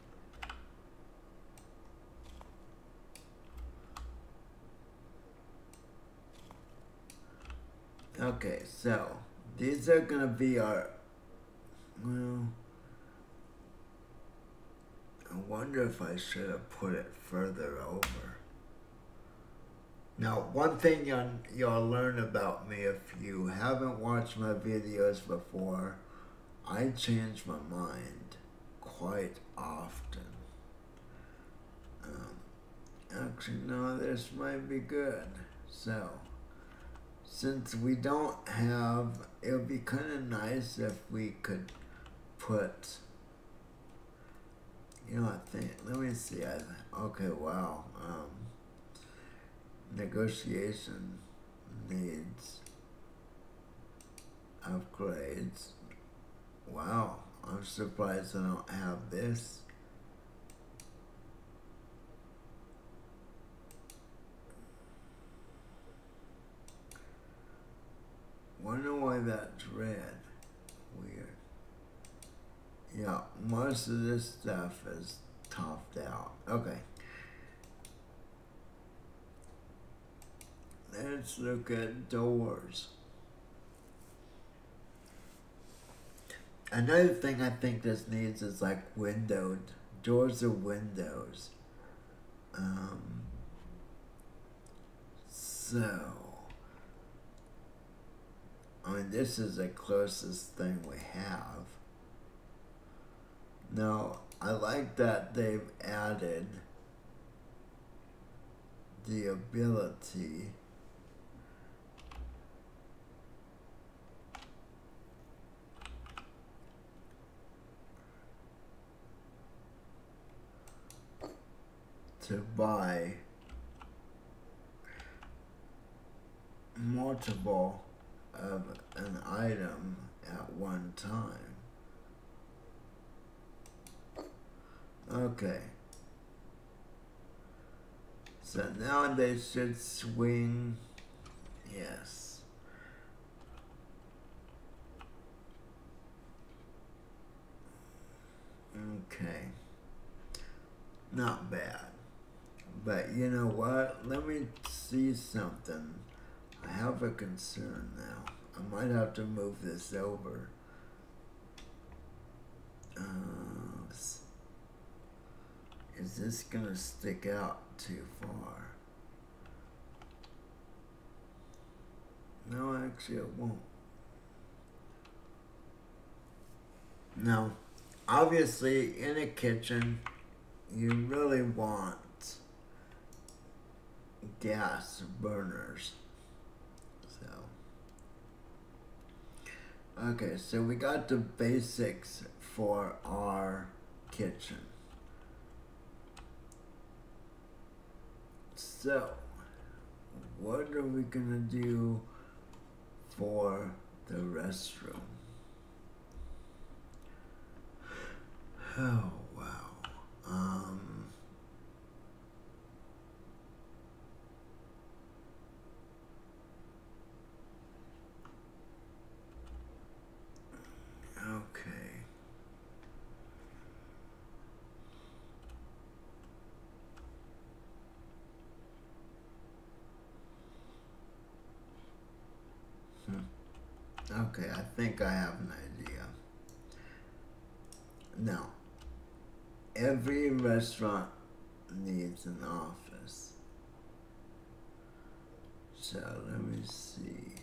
Okay, so these are gonna be our, well, I wonder if I should have put it further over. Now, one thing you'll learn about me if you haven't watched my videos before, I change my mind quite often. Actually, no, this might be good. So, since we don't have, it would be kind of nice if we could put, you know, I think, let me see, okay, wow, negotiation needs upgrades. Wow, I'm surprised I don't have this. Wonder why that's red. Weird. Yeah, most of this stuff is topped out. Okay. Let's look at doors. Another thing I think this needs is like windowed. Doors are windows. So, I mean, this is the closest thing we have. Now, I like that they've added the ability to buy multiple of an item at one time. Okay. So now they should swing. Yes. Okay. Not bad. But you know what? Let me see something. I have a concern now. I might have to move this over. Is this gonna stick out too far? No, actually it won't. Now, obviously in a kitchen, you really want gas burners. Okay, so we got the basics for our kitchen. So, what are we gonna do for the restroom? Oh, wow. Okay. Okay, I think I have an idea. Now, every restaurant needs an office. So let me see.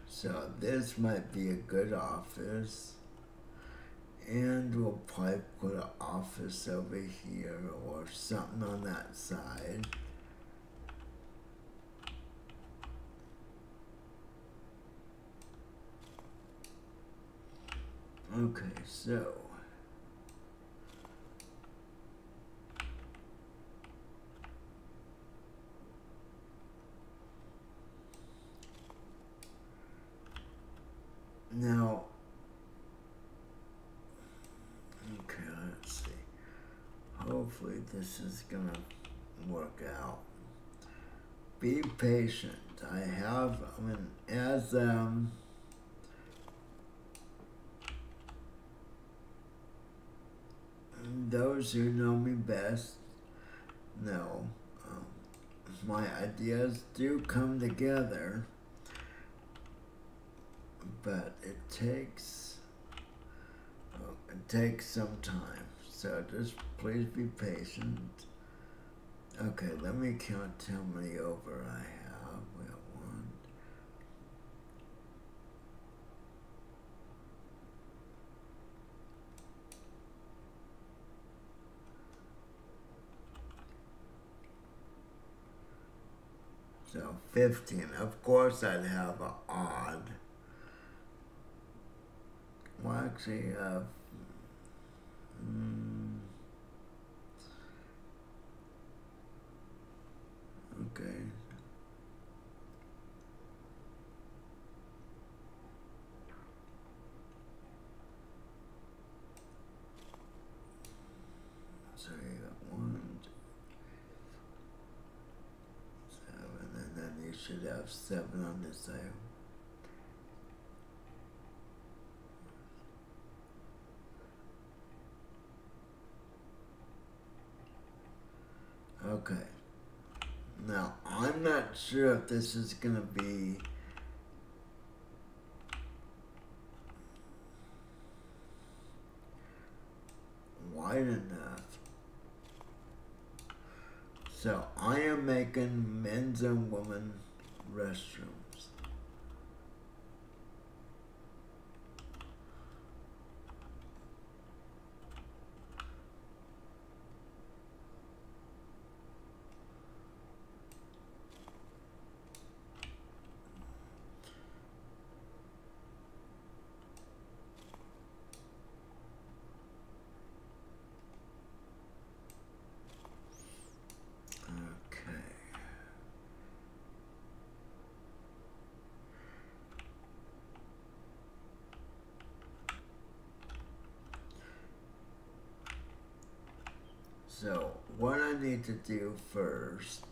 So this might be a good office. And we'll probably put an office over here or something on that side. Okay, so now, okay, let's see. Hopefully this is gonna work out. Be patient. As those who know me best know, my ideas do come together, but it takes some time. So just please be patient. Okay, let me count how many over I have. We have one. So 15. Of course I'd have an odd. Well, actually, okay. So you got 1, 2, 7, and then you should have 7 on this side. Okay. Now, I'm not sure if this is going to be wide enough. So, I am making men's and women's restrooms. So, what I need to do first,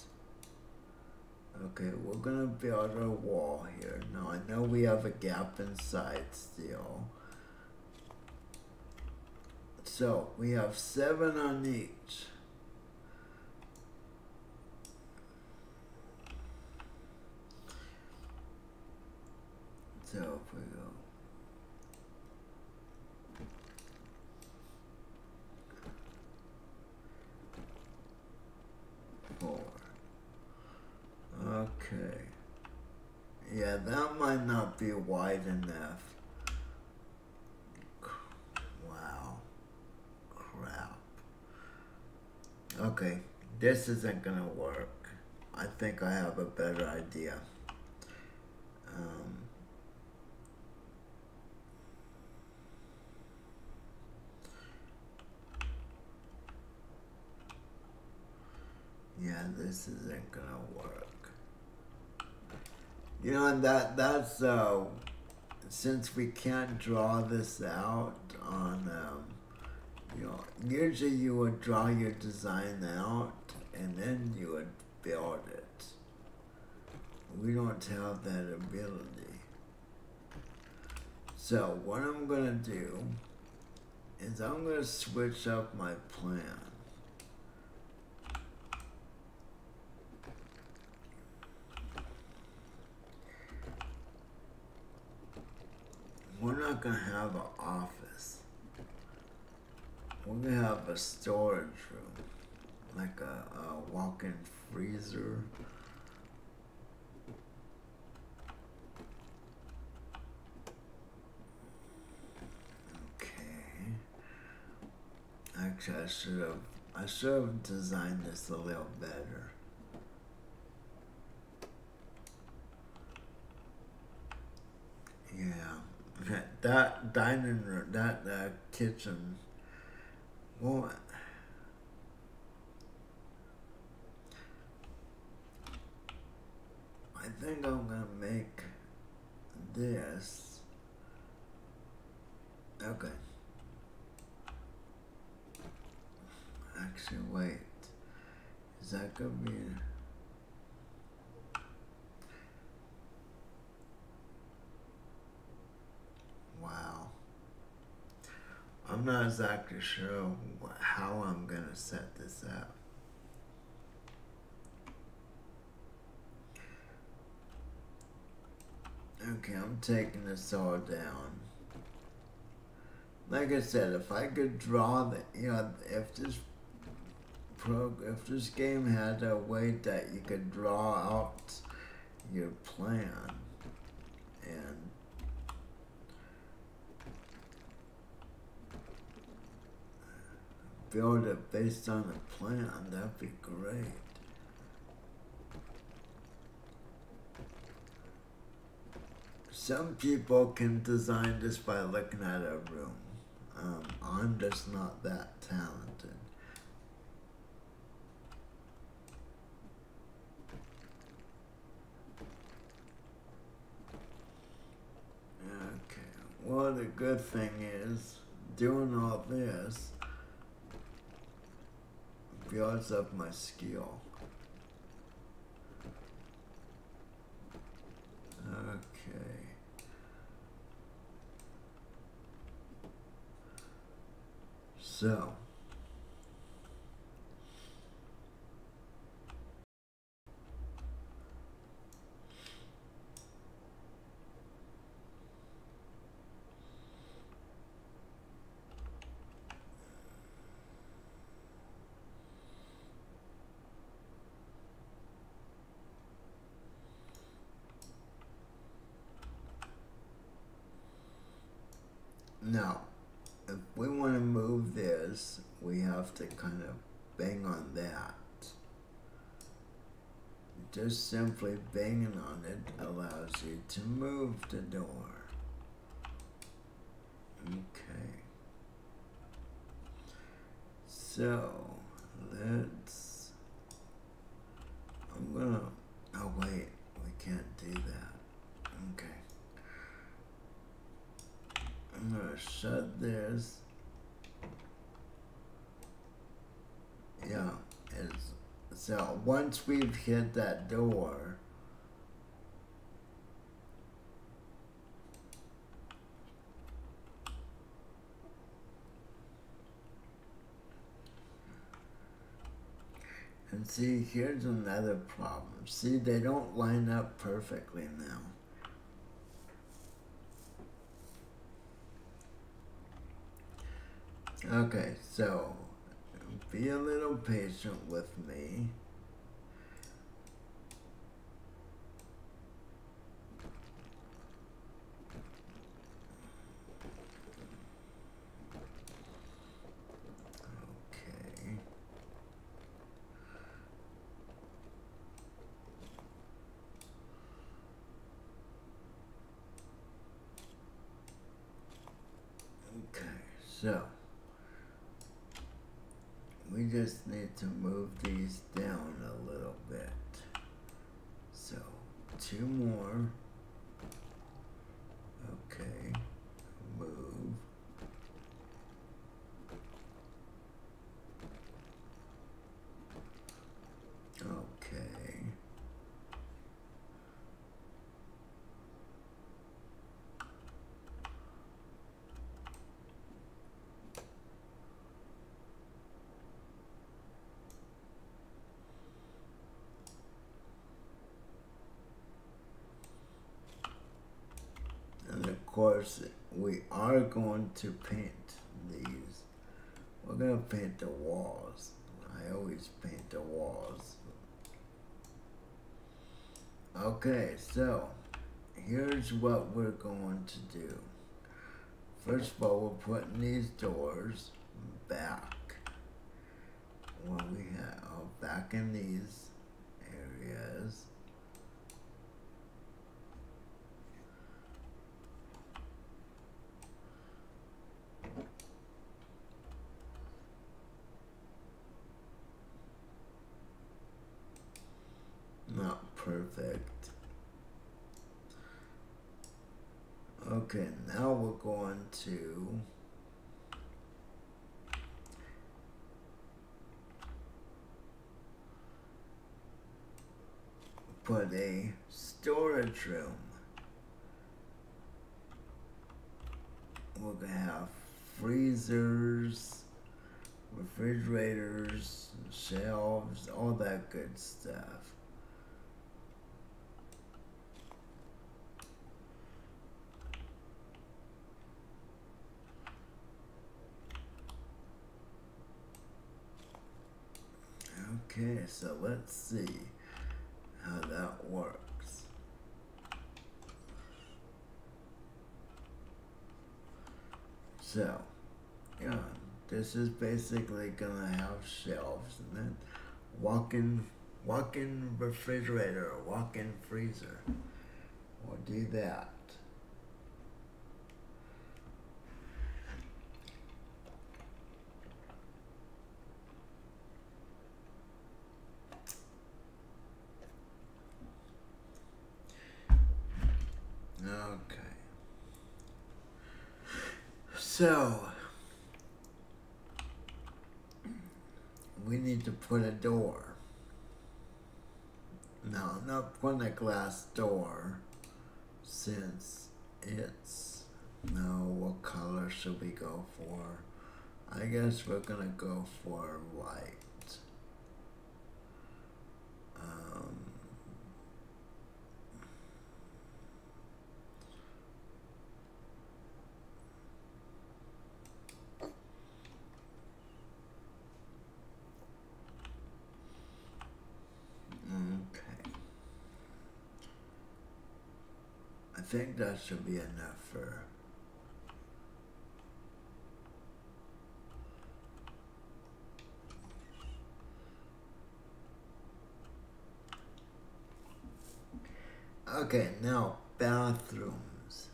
okay, we're going to build a wall here. Now, I know we have a gap inside still. So, we have 7 on each. So, if we go 4. Okay. Yeah, that might not be wide enough. Wow. Crap. Okay, this isn't gonna work. I think I have a better idea. Yeah, this isn't gonna work. You know, and that's since we can't draw this out on you know, usually you would draw your design out and then you would build it. We don't have that ability. So what I'm gonna do is I'm gonna switch up my plan. We're not gonna have an office. We're gonna have a storage room, like a walk-in freezer. Okay. Actually, I should have designed this a little better. Yeah, that dining room, that kitchen. Well, I think I'm gonna make this. Okay. Actually, Actually, wait. Is that gonna be... Wow. I'm not exactly sure how I'm gonna set this up. Okay, I'm taking this all down. Like I said, if I could draw the, if this game had a way that you could draw out your plan and build it based on a plan, that'd be great. Some people can design this by looking at a room. I'm just not that talented. Okay, well, the good thing is, doing all this builds up my skill. Okay. So, now, if we want to move this, we have to kind of bang on that. Just simply banging on it allows you to move the door. Okay. So, let's... I'm gonna... Oh wait, we can't do that. Okay. I'm gonna shut this. Yeah, so once we've hit that door, and see, here's another problem. See, they don't line up perfectly now. Okay, so be a little patient with me. Okay. Okay, so we just need to move these down a little bit. So, 2 more. Okay, move. Okay. And of course, we are going to paint these. We're going to paint the walls. I always paint the walls. Okay, so here's what we're going to do. First of all, we're putting these doors back. When we have back in these areas. Not perfect. Okay, now we're going to put a storage room. We're gonna have freezers, refrigerators, shelves, all that good stuff. Okay, so let's see how that works. So, yeah, this is basically gonna have shelves and then walk-in refrigerator or walk-in freezer. We'll do that. Okay. So, we need to put a door. No, I'm not putting a glass door since it's, no, what color should we go for? I guess we're gonna go for white. Okay. I think that should be enough for. Okay, now bathrooms.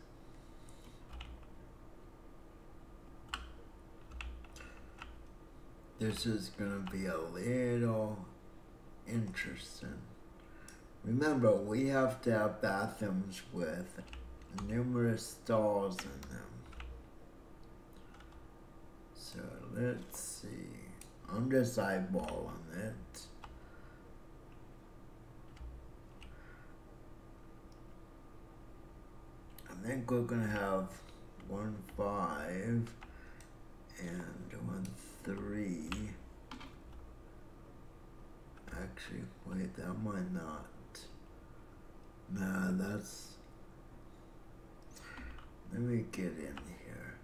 This is gonna be a little interesting. Remember, we have to have bathrooms with numerous stalls in them. So let's see. I'm just eyeballing it. I think we're gonna have 1-5 and 1-3. Actually, wait, that might not. Nah, that's. Let me get in here.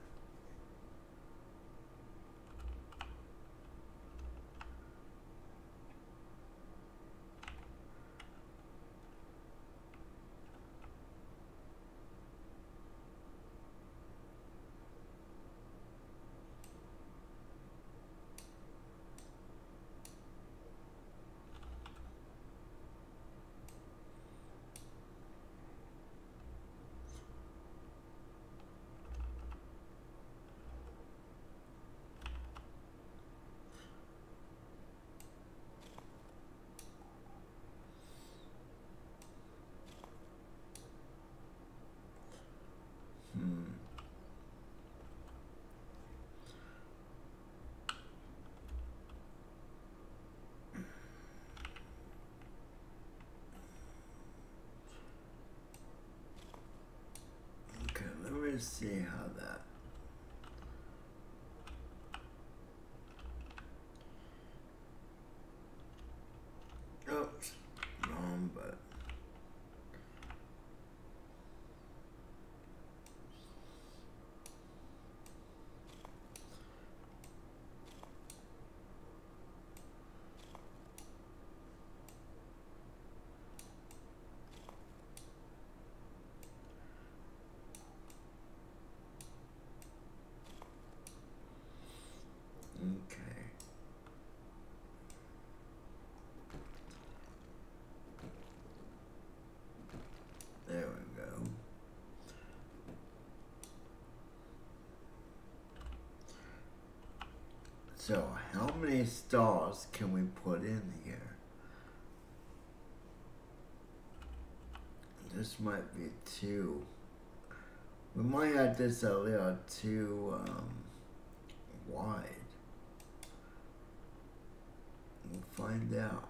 Okay, let me see how that. Oops, wrong button. Okay. There we go. So, how many stalls can we put in here? This might be too. We might have this a little too wide. We'll find out.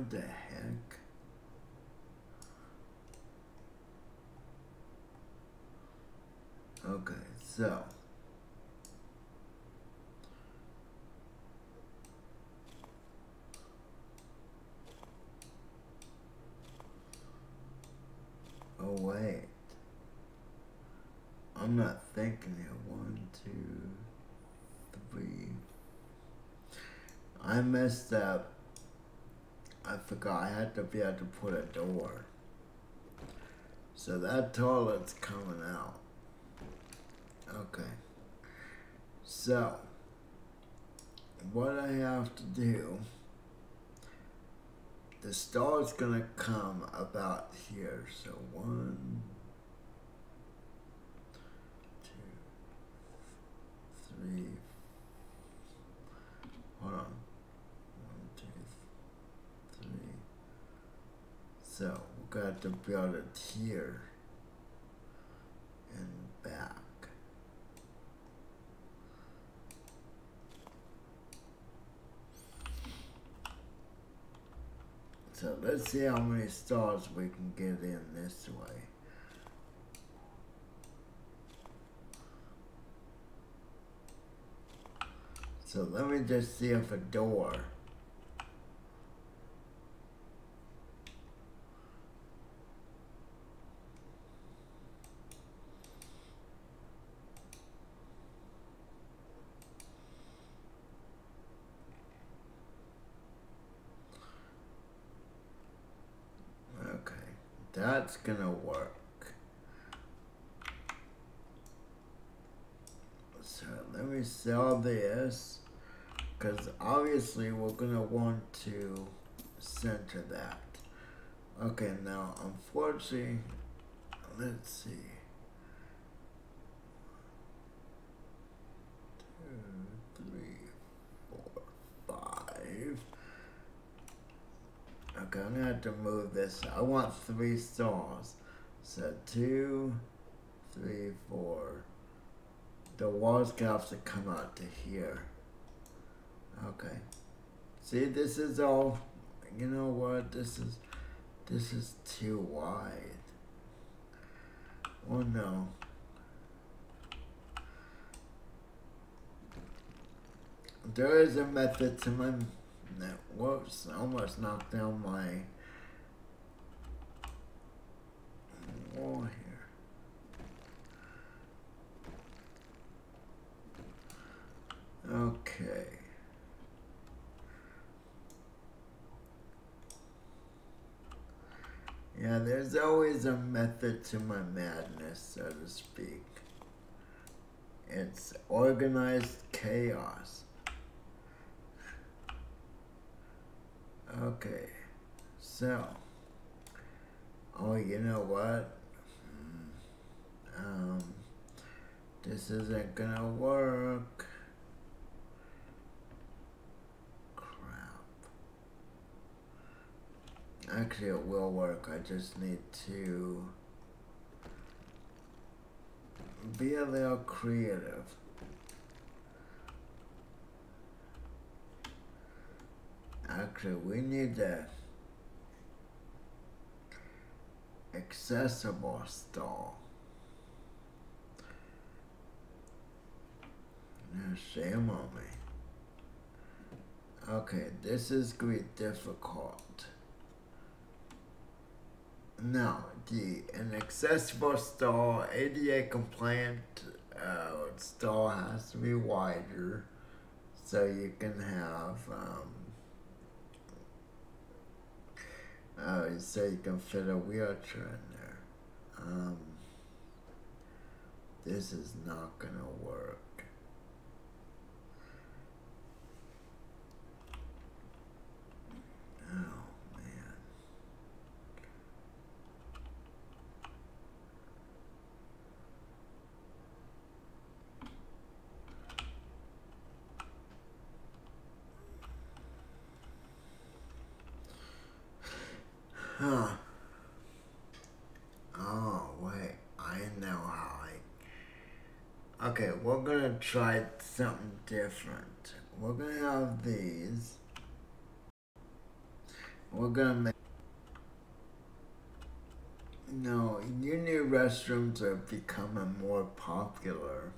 What the heck? Okay, so. Oh, wait. I'm not thinking here. 1, 2, 3. I messed up. I forgot I had to be able to put a door. So that toilet's coming out. Okay. So, what I have to do, the stall's gonna come about here. So 1, 2, 3. Hold on. 1, 2, 3. So we got to build it here and back. So let's see how many stalls we can get in this way. So let me just see if a door. Okay, that's gonna work. So let me sell this, because obviously we're gonna want to center that. Okay, now unfortunately, let's see. 2, 3, 4, 5. Okay, I'm gonna have to move this. I want 3 stalls. So 2, 3, 4. The walls have to come out to here. Okay. See, this is all. You know what? This is too wide. Oh no. There is a method to my. Whoops! Almost knocked down my wall here. Okay. Yeah, there's always a method to my madness, so to speak. It's organized chaos. Okay, so, oh, you know what? This isn't gonna work. Crap. Actually, it will work. I just need to be a little creative. Actually, we need a accessible stall. Shame on me. Okay, this is going to be difficult. Now, an accessible stall, ADA compliant stall has to be wider, so you can have so you can fit a wheelchair in there. This is not gonna work. Oh man. Huh. Oh wait, I know how okay, we're gonna try something different. We're gonna have these. we're gonna make. No, uni restrooms are becoming more popular.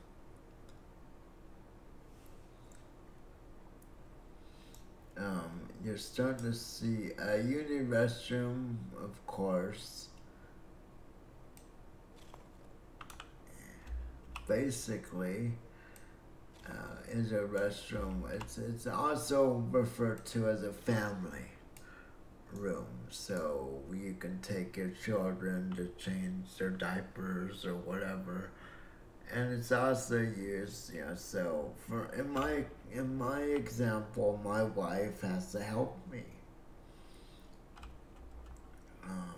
You're starting to see a uni restroom, of course. Basically, is a restroom. It's also referred to as a family room, so you can take your children to change their diapers or whatever, and it's also used, so for in my example, my wife has to help me. Um,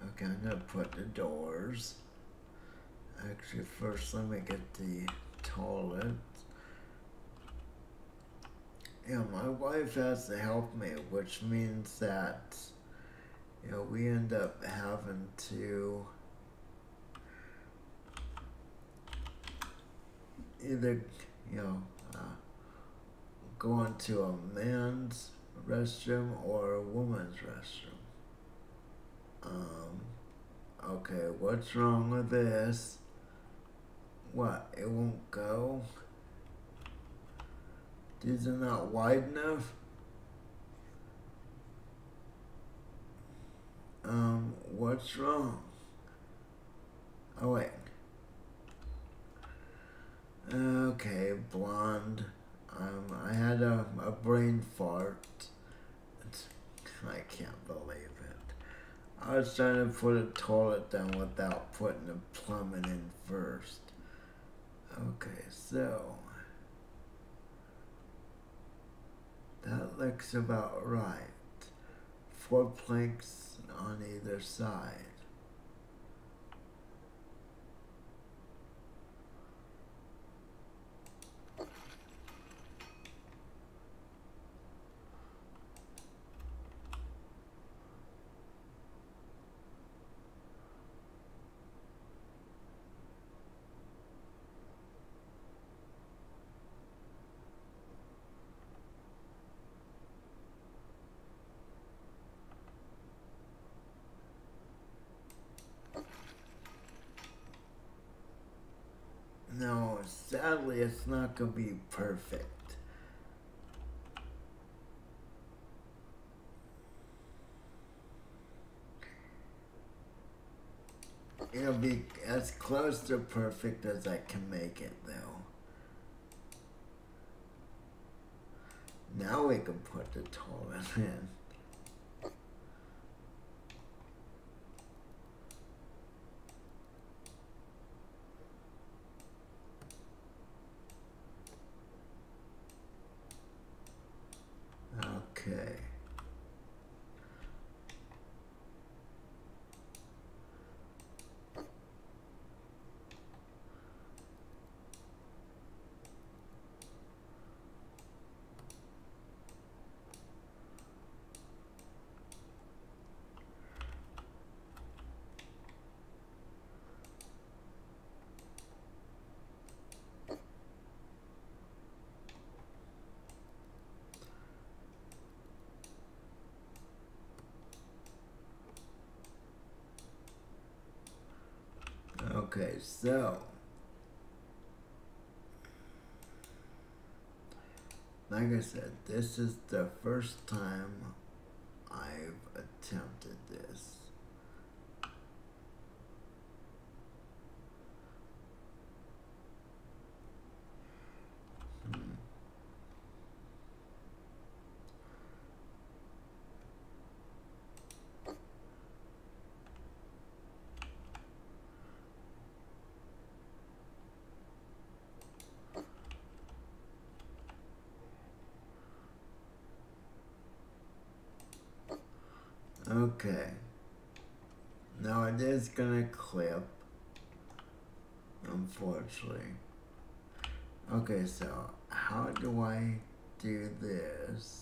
okay, I'm gonna put the doors. Actually, first let me get the toilet. Yeah, my wife has to help me, which means that we end up having to either you know uh, go into a man's restroom or a woman's restroom. Okay, what's wrong with this? What? It won't go? These are not wide enough? What's wrong? Oh, wait. Okay, blonde. I had a brain fart. I can't believe it. I was trying to put a toilet down without putting the plumbing in first. Okay, so that looks about right. 4 planks on either side. No, sadly, it's not going to be perfect. It'll be as close to perfect as I can make it, though. Now we can put the toilet in. Okay. Okay, so like I said, this is the first time I've attempted this. Okay. Now it is gonna clip, unfortunately. Okay, so how do I do this?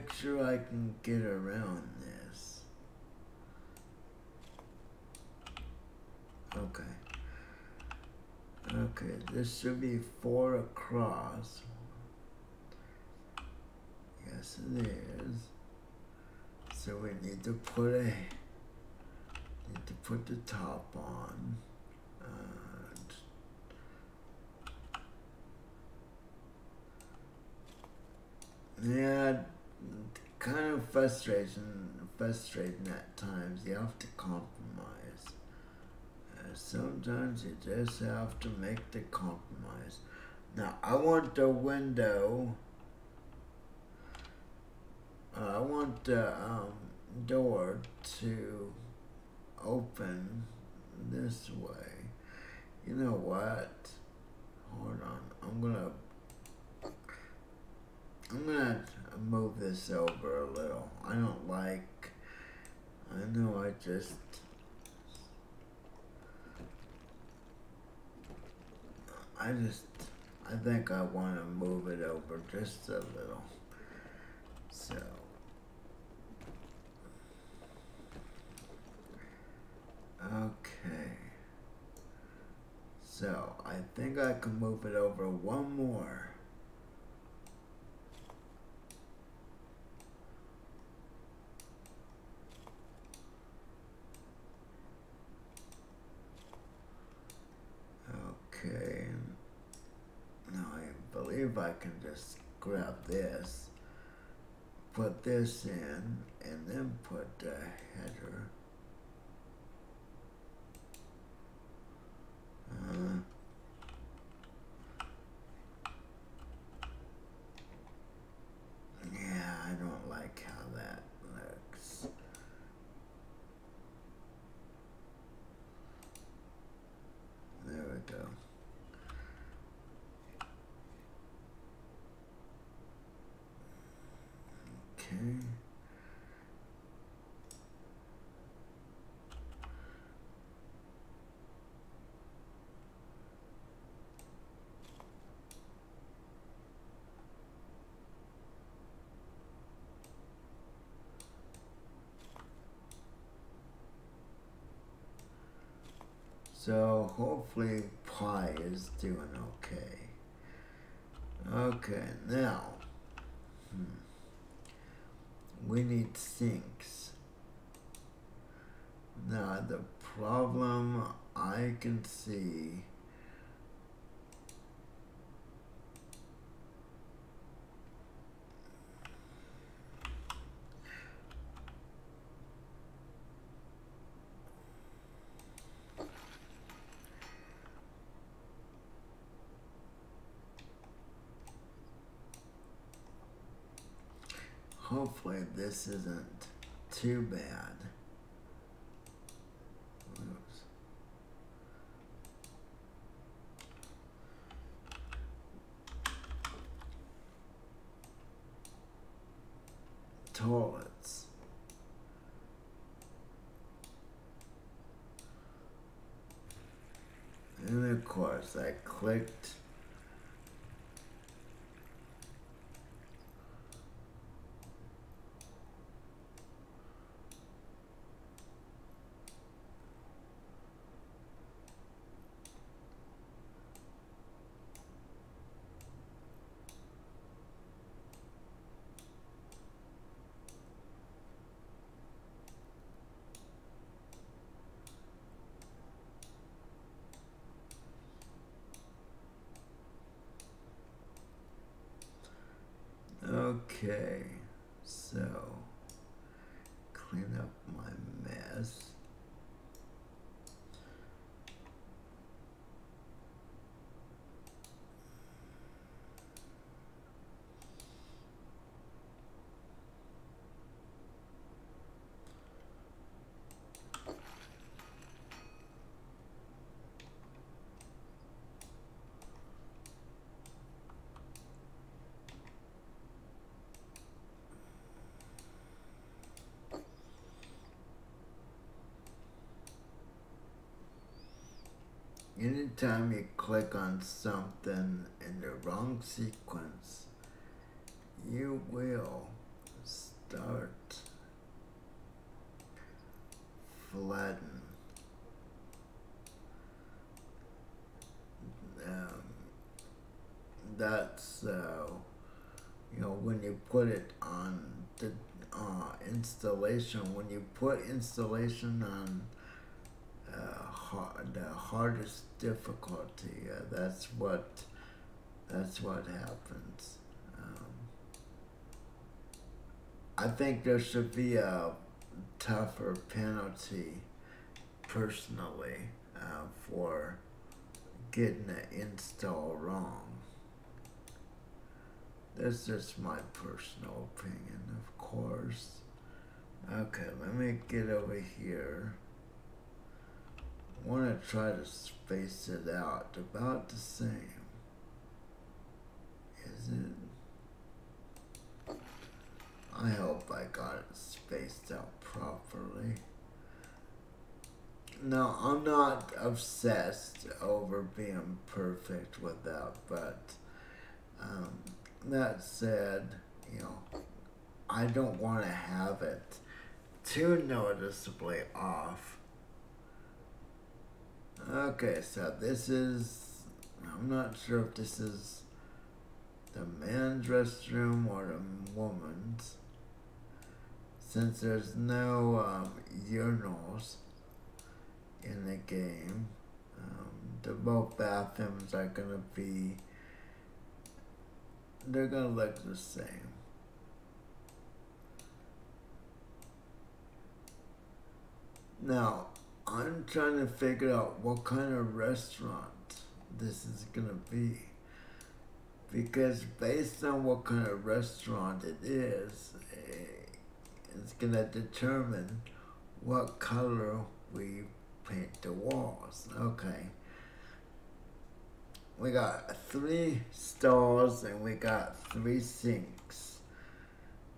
make sure I can get around this. Okay. Okay, this should be 4 across. Yes, it is. So we need to put the top on. Yeah, kind of frustrating at times. You have to compromise. Sometimes you just have to make the compromise. Now, I want the window. I want the door to open this way. You know what? Hold on. I'm gonna move this over a little. I don't like. I know. I think I want to move it over just a little. So. Okay. So, I think I can move it over one more. Okay. Now I believe I can just grab this, put this in, and then put the header. Yeah, I don't like how that looks. There we go. Okay. So hopefully Pi is doing okay. Okay, now we need sinks. Now the problem I can see hopefully this isn't too bad. Oops. Toilets. And of course I clicked. Okay, so clean up my mess. Anytime you click on something in the wrong sequence, you will start. Flatten. That's when you put it on the installation, when you put installation on the hardest difficulty, that's what happens. I think there should be a tougher penalty, personally, for getting the install wrong. That's just my personal opinion, of course. Okay, let me get over here. I want to try to space it out about the same. Is it? I hope I got it spaced out properly. No, I'm not obsessed over being perfect with that, but that said, I don't want to have it too noticeably off. Okay, so this is, I'm not sure if this is the man's restroom or the woman's, since there's no urinals in the game. The both bathrooms are gonna be, they're gonna look the same. Now, I'm trying to figure out what kind of restaurant this is gonna be, because based on what kind of restaurant it is, it's gonna determine what color we paint the walls. Okay. We got 3 stalls and we got 3 sinks.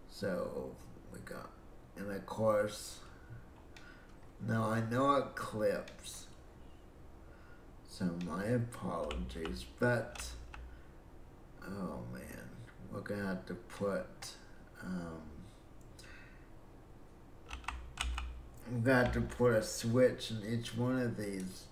So we got, and of course, now I know it clips, so my apologies, but oh man, we're gonna have to put we've got to put a switch in each one of these.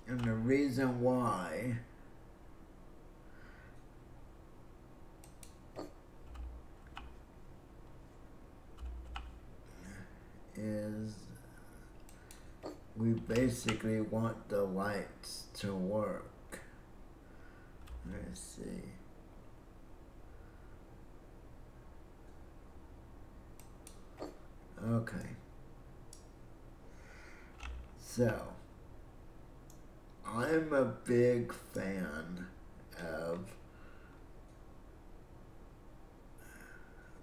And the reason why is we basically want the lights to work. Let's see. Okay. So, I'm a big fan of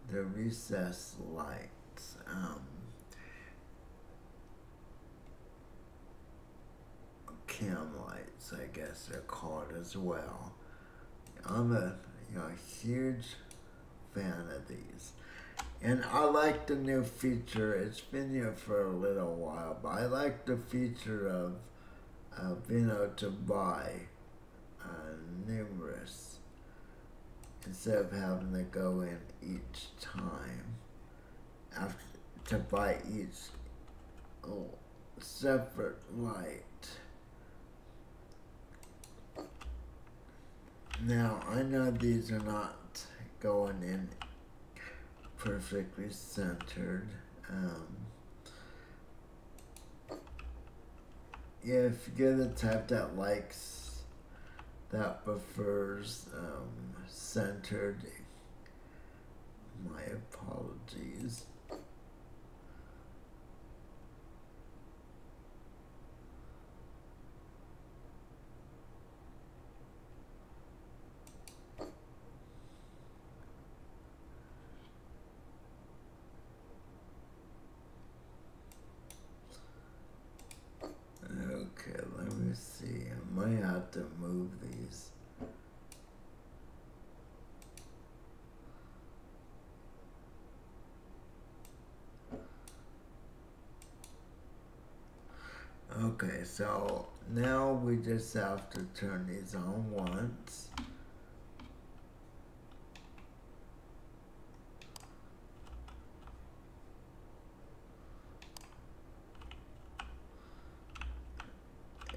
the recessed lights. Cam lights, I guess they're called as well. I'm a huge fan of these. And I like the new feature. It's been here for a little while, but I like the feature of being able to buy numerous instead of having to go in each time after to buy each separate light. Now, I know these are not going in perfectly centered. If you're the type that likes, that prefers centered, my apologies. Okay, let me see. I might have to move these. so now we just have to turn these on once.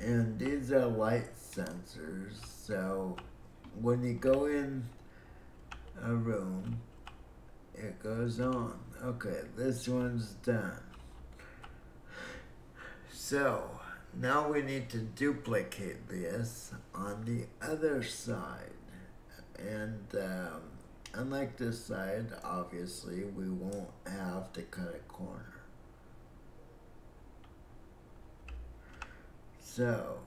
And these are light sensors, so when you go in a room, it goes on. Okay, this one's done. So, now we need to duplicate this on the other side. And unlike this side, obviously, we won't have to cut a corner. So,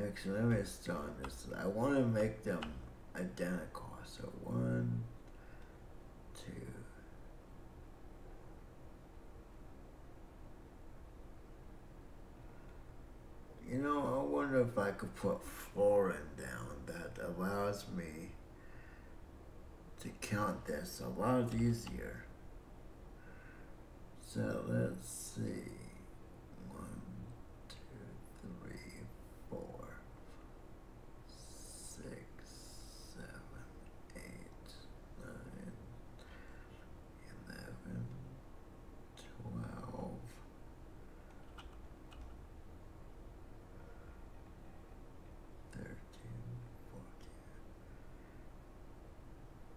actually, let me start this. I want to make them identical. So 1, 2. You know, I wonder if I could put flooring down. That allows me to count this a lot easier. So let's see. 1, 2, 3, 4, 6, 7, 8, 9, 11, 12, 13, 14.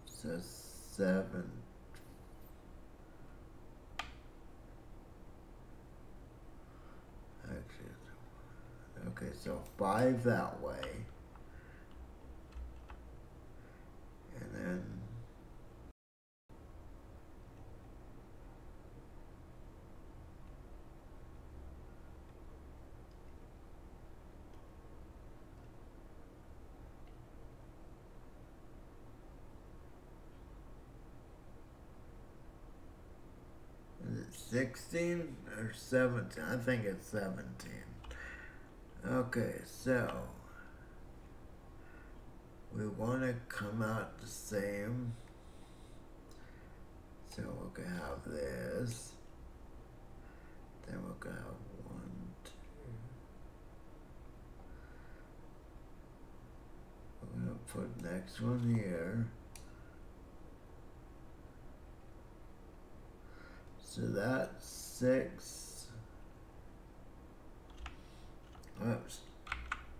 So 7. Okay, so 5 that way. And then is it 16 or 17? I think it's 17. Okay, so we want to come out the same. So we're going to have this. Then we're going to have 1, 2. We're going to put next one here. So that's 6. Oops.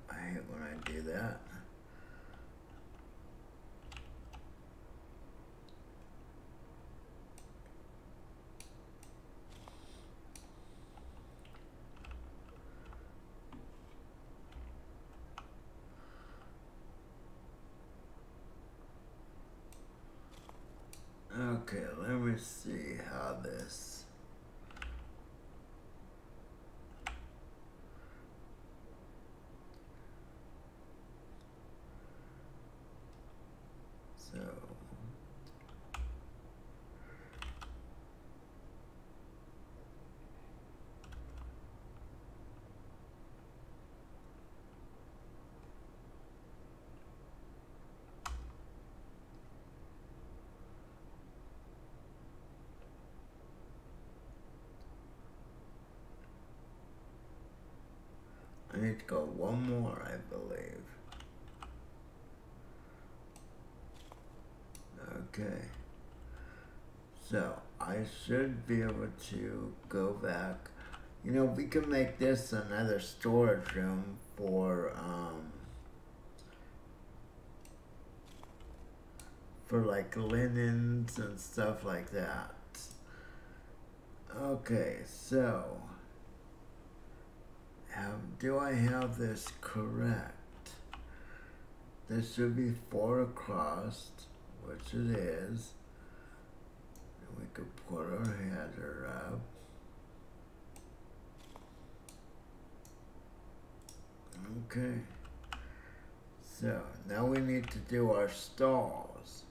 I hate when I do that. Okay, let me see how this. So I need to go one more, I believe. Okay. So I should be able to go back. You know, we can make this another storage room for like linens and stuff like that. Okay, so do I have this correct? This should be 4 across, which it is. And we could put our header up. Okay. So now we need to do our stalls.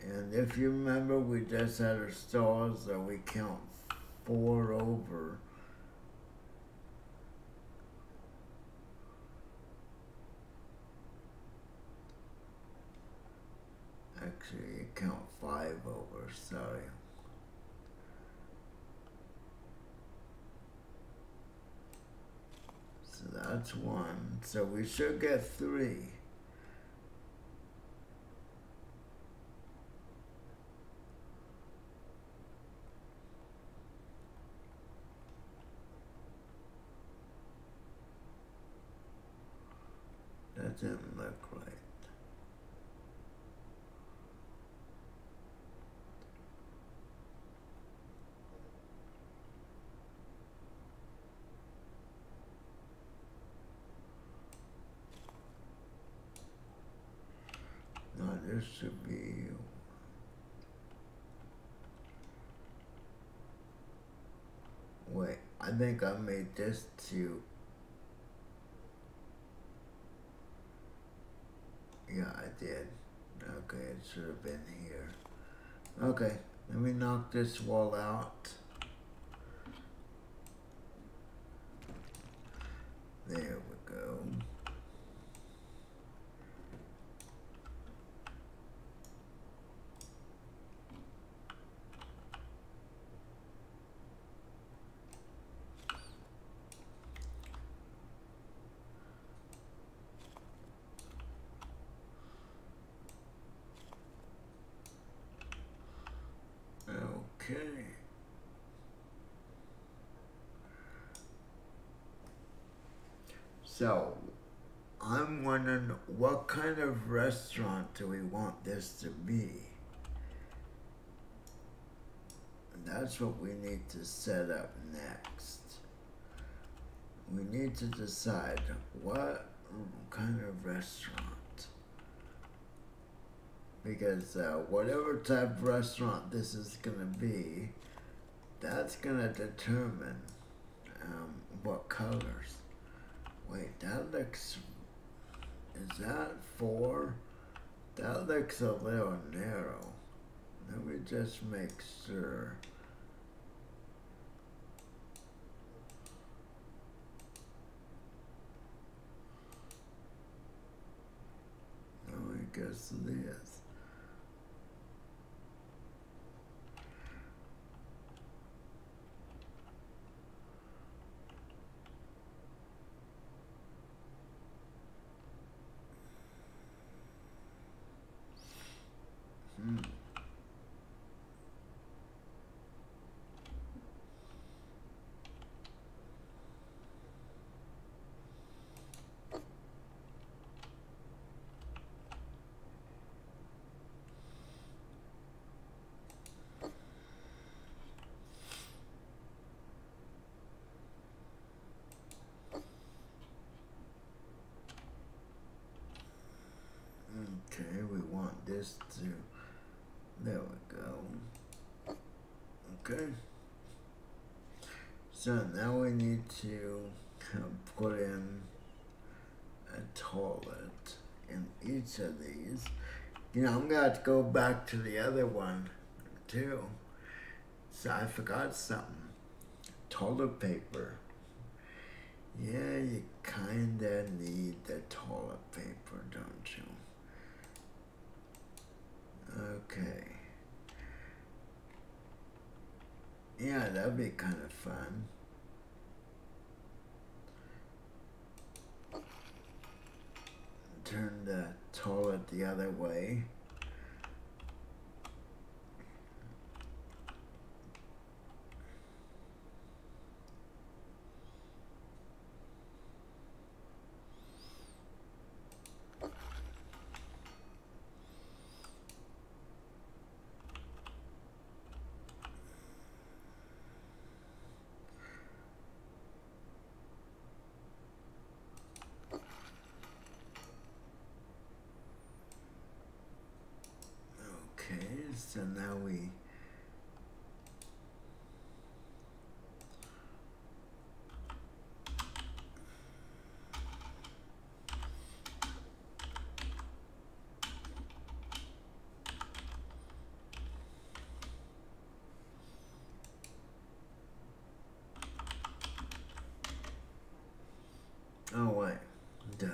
And if you remember, we just had our stalls that we count 4 over. Actually, you count 5 over, sorry. So that's 1. So we should get 3. That didn't look right. No, this should be... Wait, I think I made this 2. Yeah, I did. Okay, it should have been here. Okay, let me knock this wall out. There we go. Okay. So, I'm wondering what kind of restaurant do we want this to be? And that's what we need to set up next. We need to decide what kind of restaurant. Because whatever type of restaurant this is going to be, that's going to determine what colors. Wait, that looks... Is that 4? That looks a little narrow. Let me just make sure. Oh, I guess it is. Okay, we want this to... There we go. Okay. So now we need to put in a toilet in each of these. You know, I'm gonna have to go back to the other one too. So I forgot something. Toilet paper. Yeah, you kinda need the toilet paper, don't you? Okay. Yeah, that'd be kind of fun. Turn the toilet the other way. Okay, so now we... Oh wait, duh.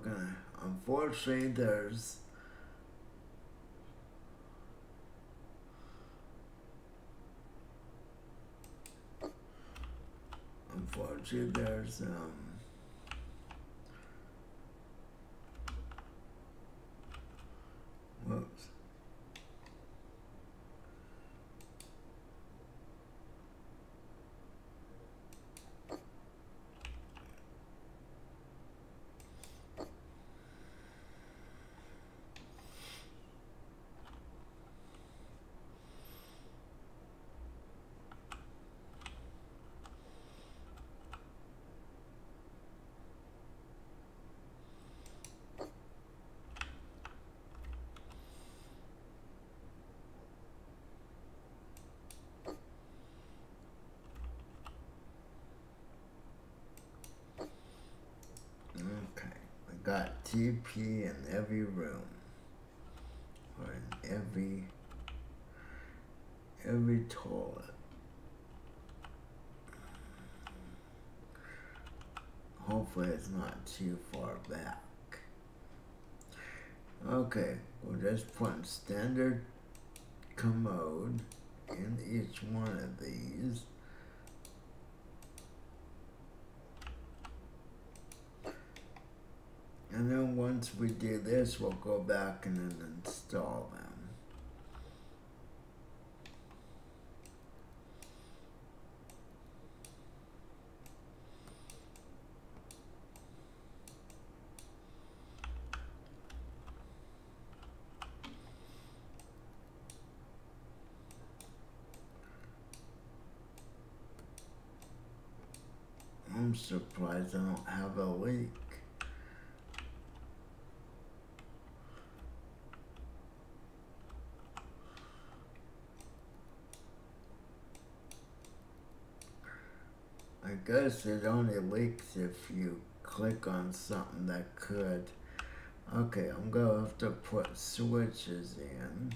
gonna, unfortunately there's whoops. Okay, I got TP in every room, or in every toilet. Hopefully it's not too far back. Okay, we're just putting standard commode in each one of these. And then once we do this, we'll go back and then install them. I'm surprised I don't have a leak. I guess it only leaks if you click on something that could. Okay, I'm gonna have to put switches in.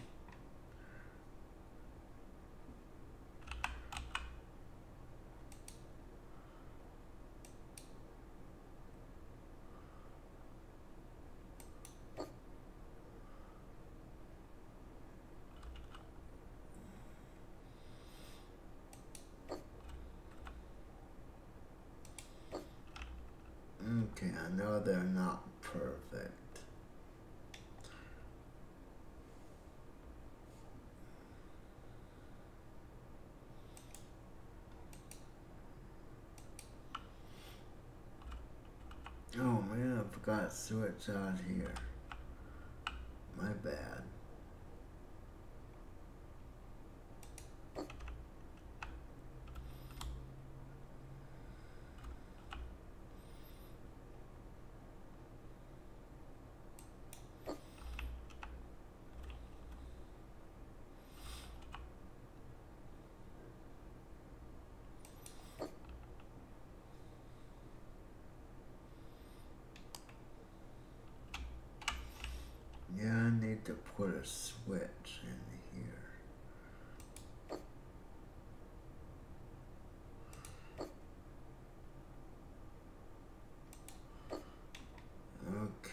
Okay, I know they're not perfect. Oh man, I forgot to switch out here. My bad. Yeah, I need to put a switch in here. Okay.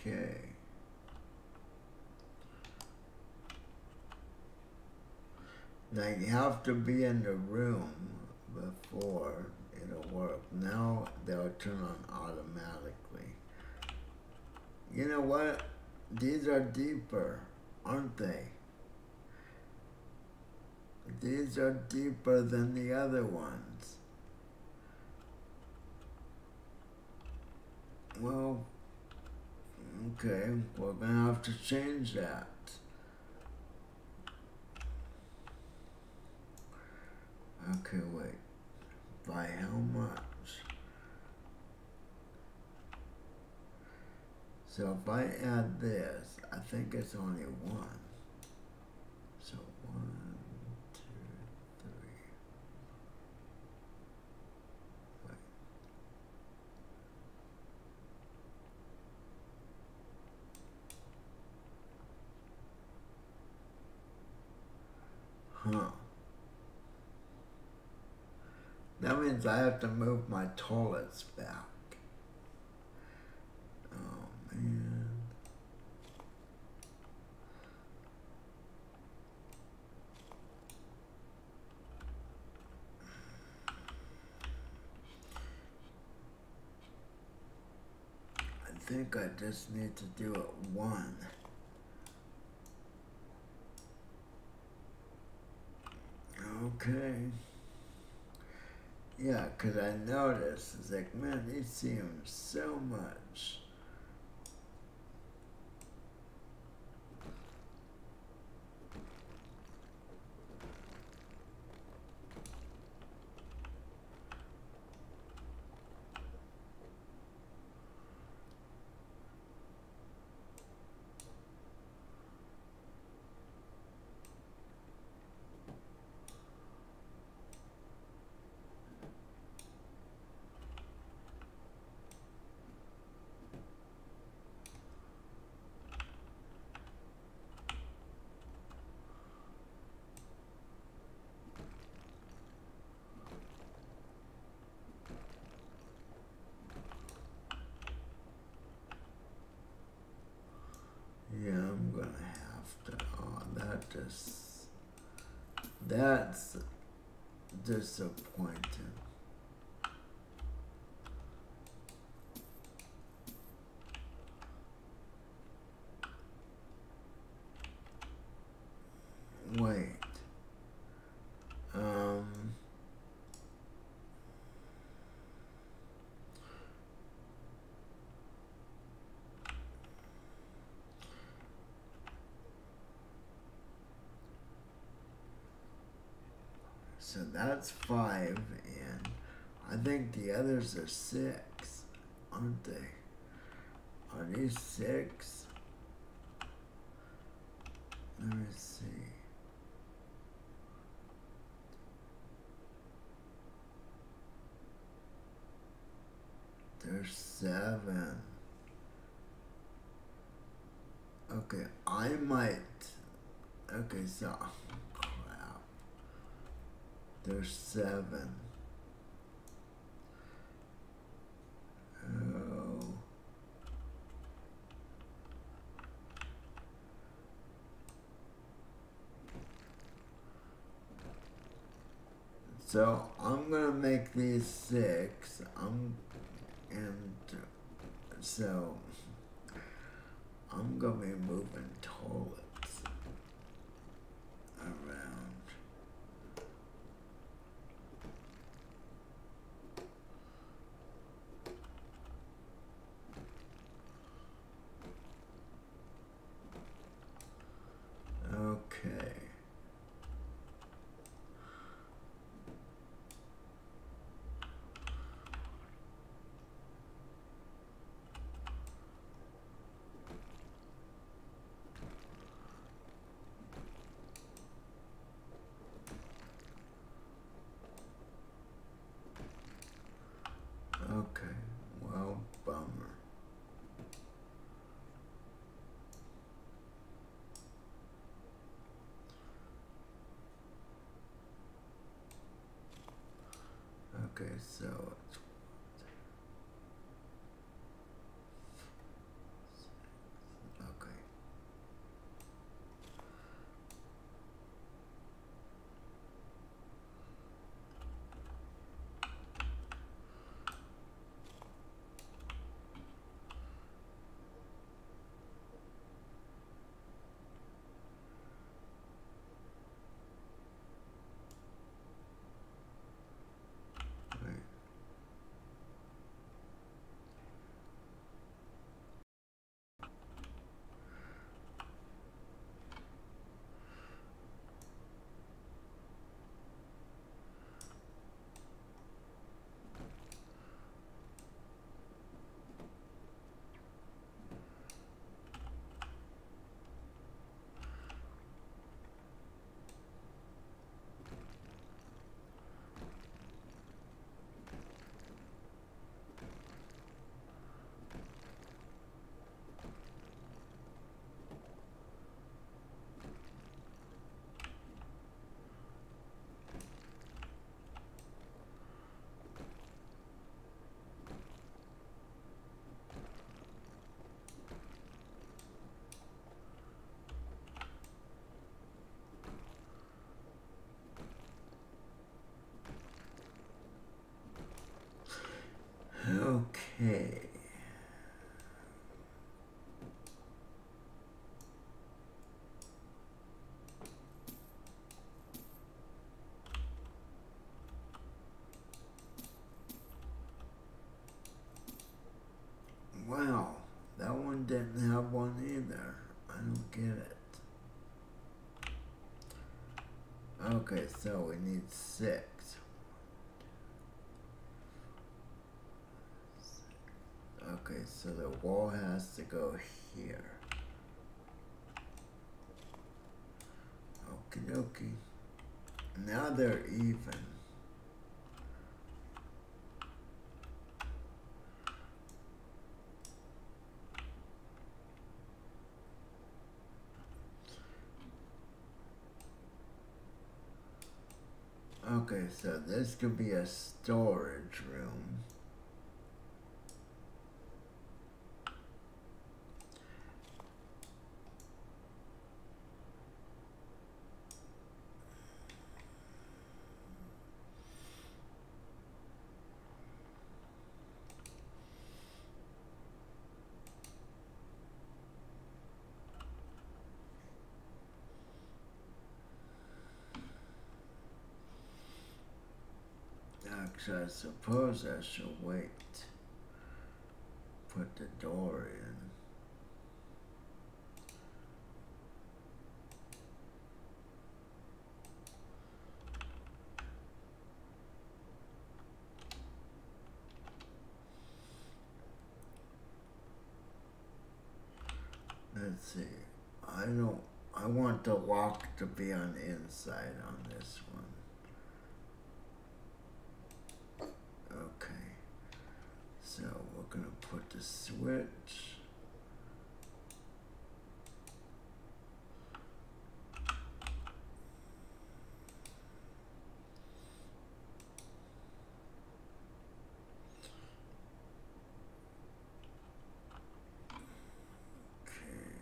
Okay. Now you have to be in the room before it'll work. Now they'll turn on automatically. You know what? These are deeper, aren't they? These are deeper than the other ones. Well, okay, we're gonna have to change that. Okay, wait. By how much? So if I add this, I think it's only one. So 1, 2, 3. Wait. Huh. That means I have to move my toilets back. Oh man. I think I just need to do it 1. Okay. Yeah, 'cause I noticed, it's like, man, these seem so much. Yeah, I'm gonna have to, oh, that's disappointing. Wait. Um, so that's 5, and I think the others are 6, aren't they? Are these 6? Let me see. There's 7. Okay, I might. Okay, so crap. There's 7. Oh. So I'm gonna make these 6. And so I'm gonna be moving toilets around. Okay. Okay. Well, bummer. Okay, so it's okay. Wait. Okay, so we need 6. Okay, so the wall has to go here. Okie dokie. Now they're even. Okay, so this could be a storage room. Actually, I suppose I should wait. Put the door in. Let's see. I want the lock to be on the inside on this one. Okay. So we're gonna put the switch. Okay.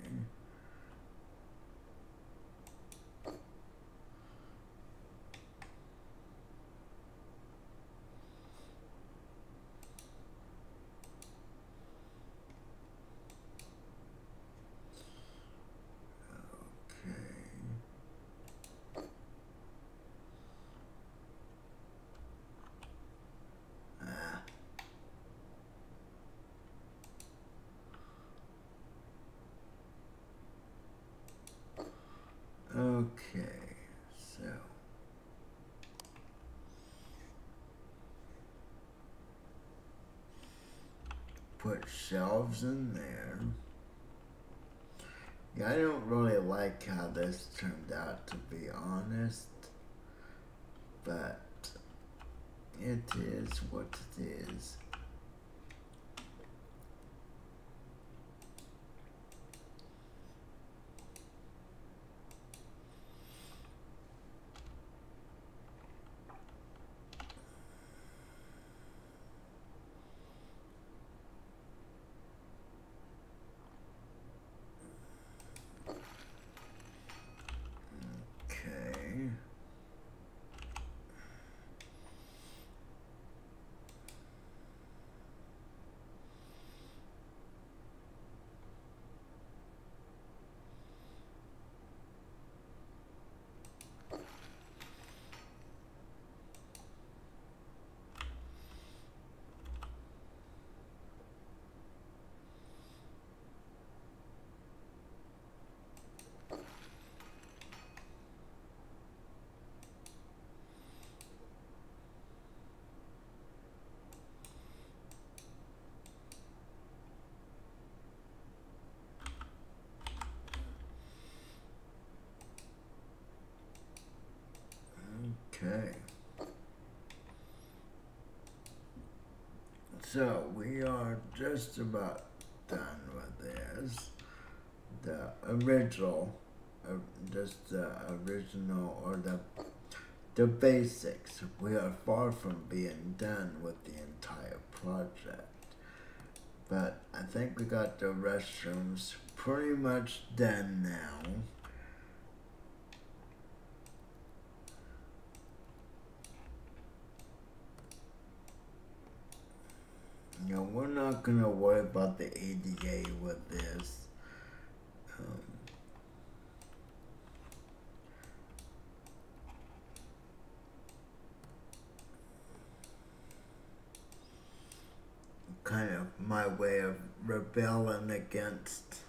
Ah. Okay. So put shelves in there. Yeah, I don't really like how this turned out, to be honest, but it is what it is. Okay. Okay. So we are just about done with this. The original, just the original, or the basics. We are far from being done with the entire project. But I think we got the restrooms pretty much done now. You know, we're not gonna worry about the ADA with this. Kind of my way of rebelling against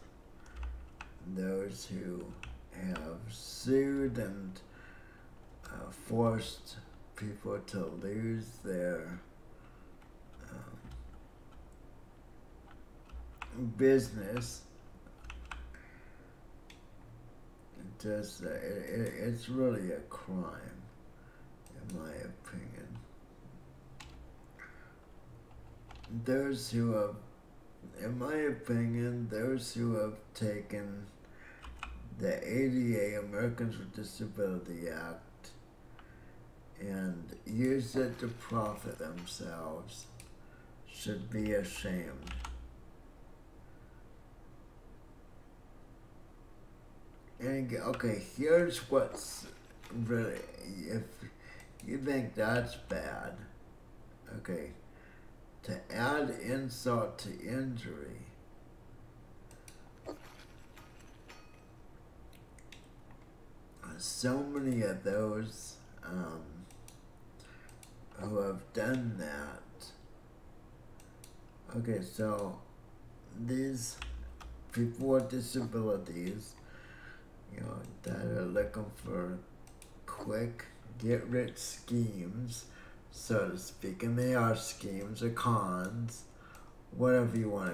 those who have sued and forced people to lose their business. It's really a crime, in my opinion. Those who have, in my opinion, those who have taken the ADA, Americans with Disability Act, and used it to profit themselves should be ashamed. And okay, here's what's really, if you think that's bad, okay, to add insult to injury, so many of those who have done that, okay, so these people with disabilities, you know, that are looking for quick get-rich schemes, so to speak, and they are schemes or cons, whatever you want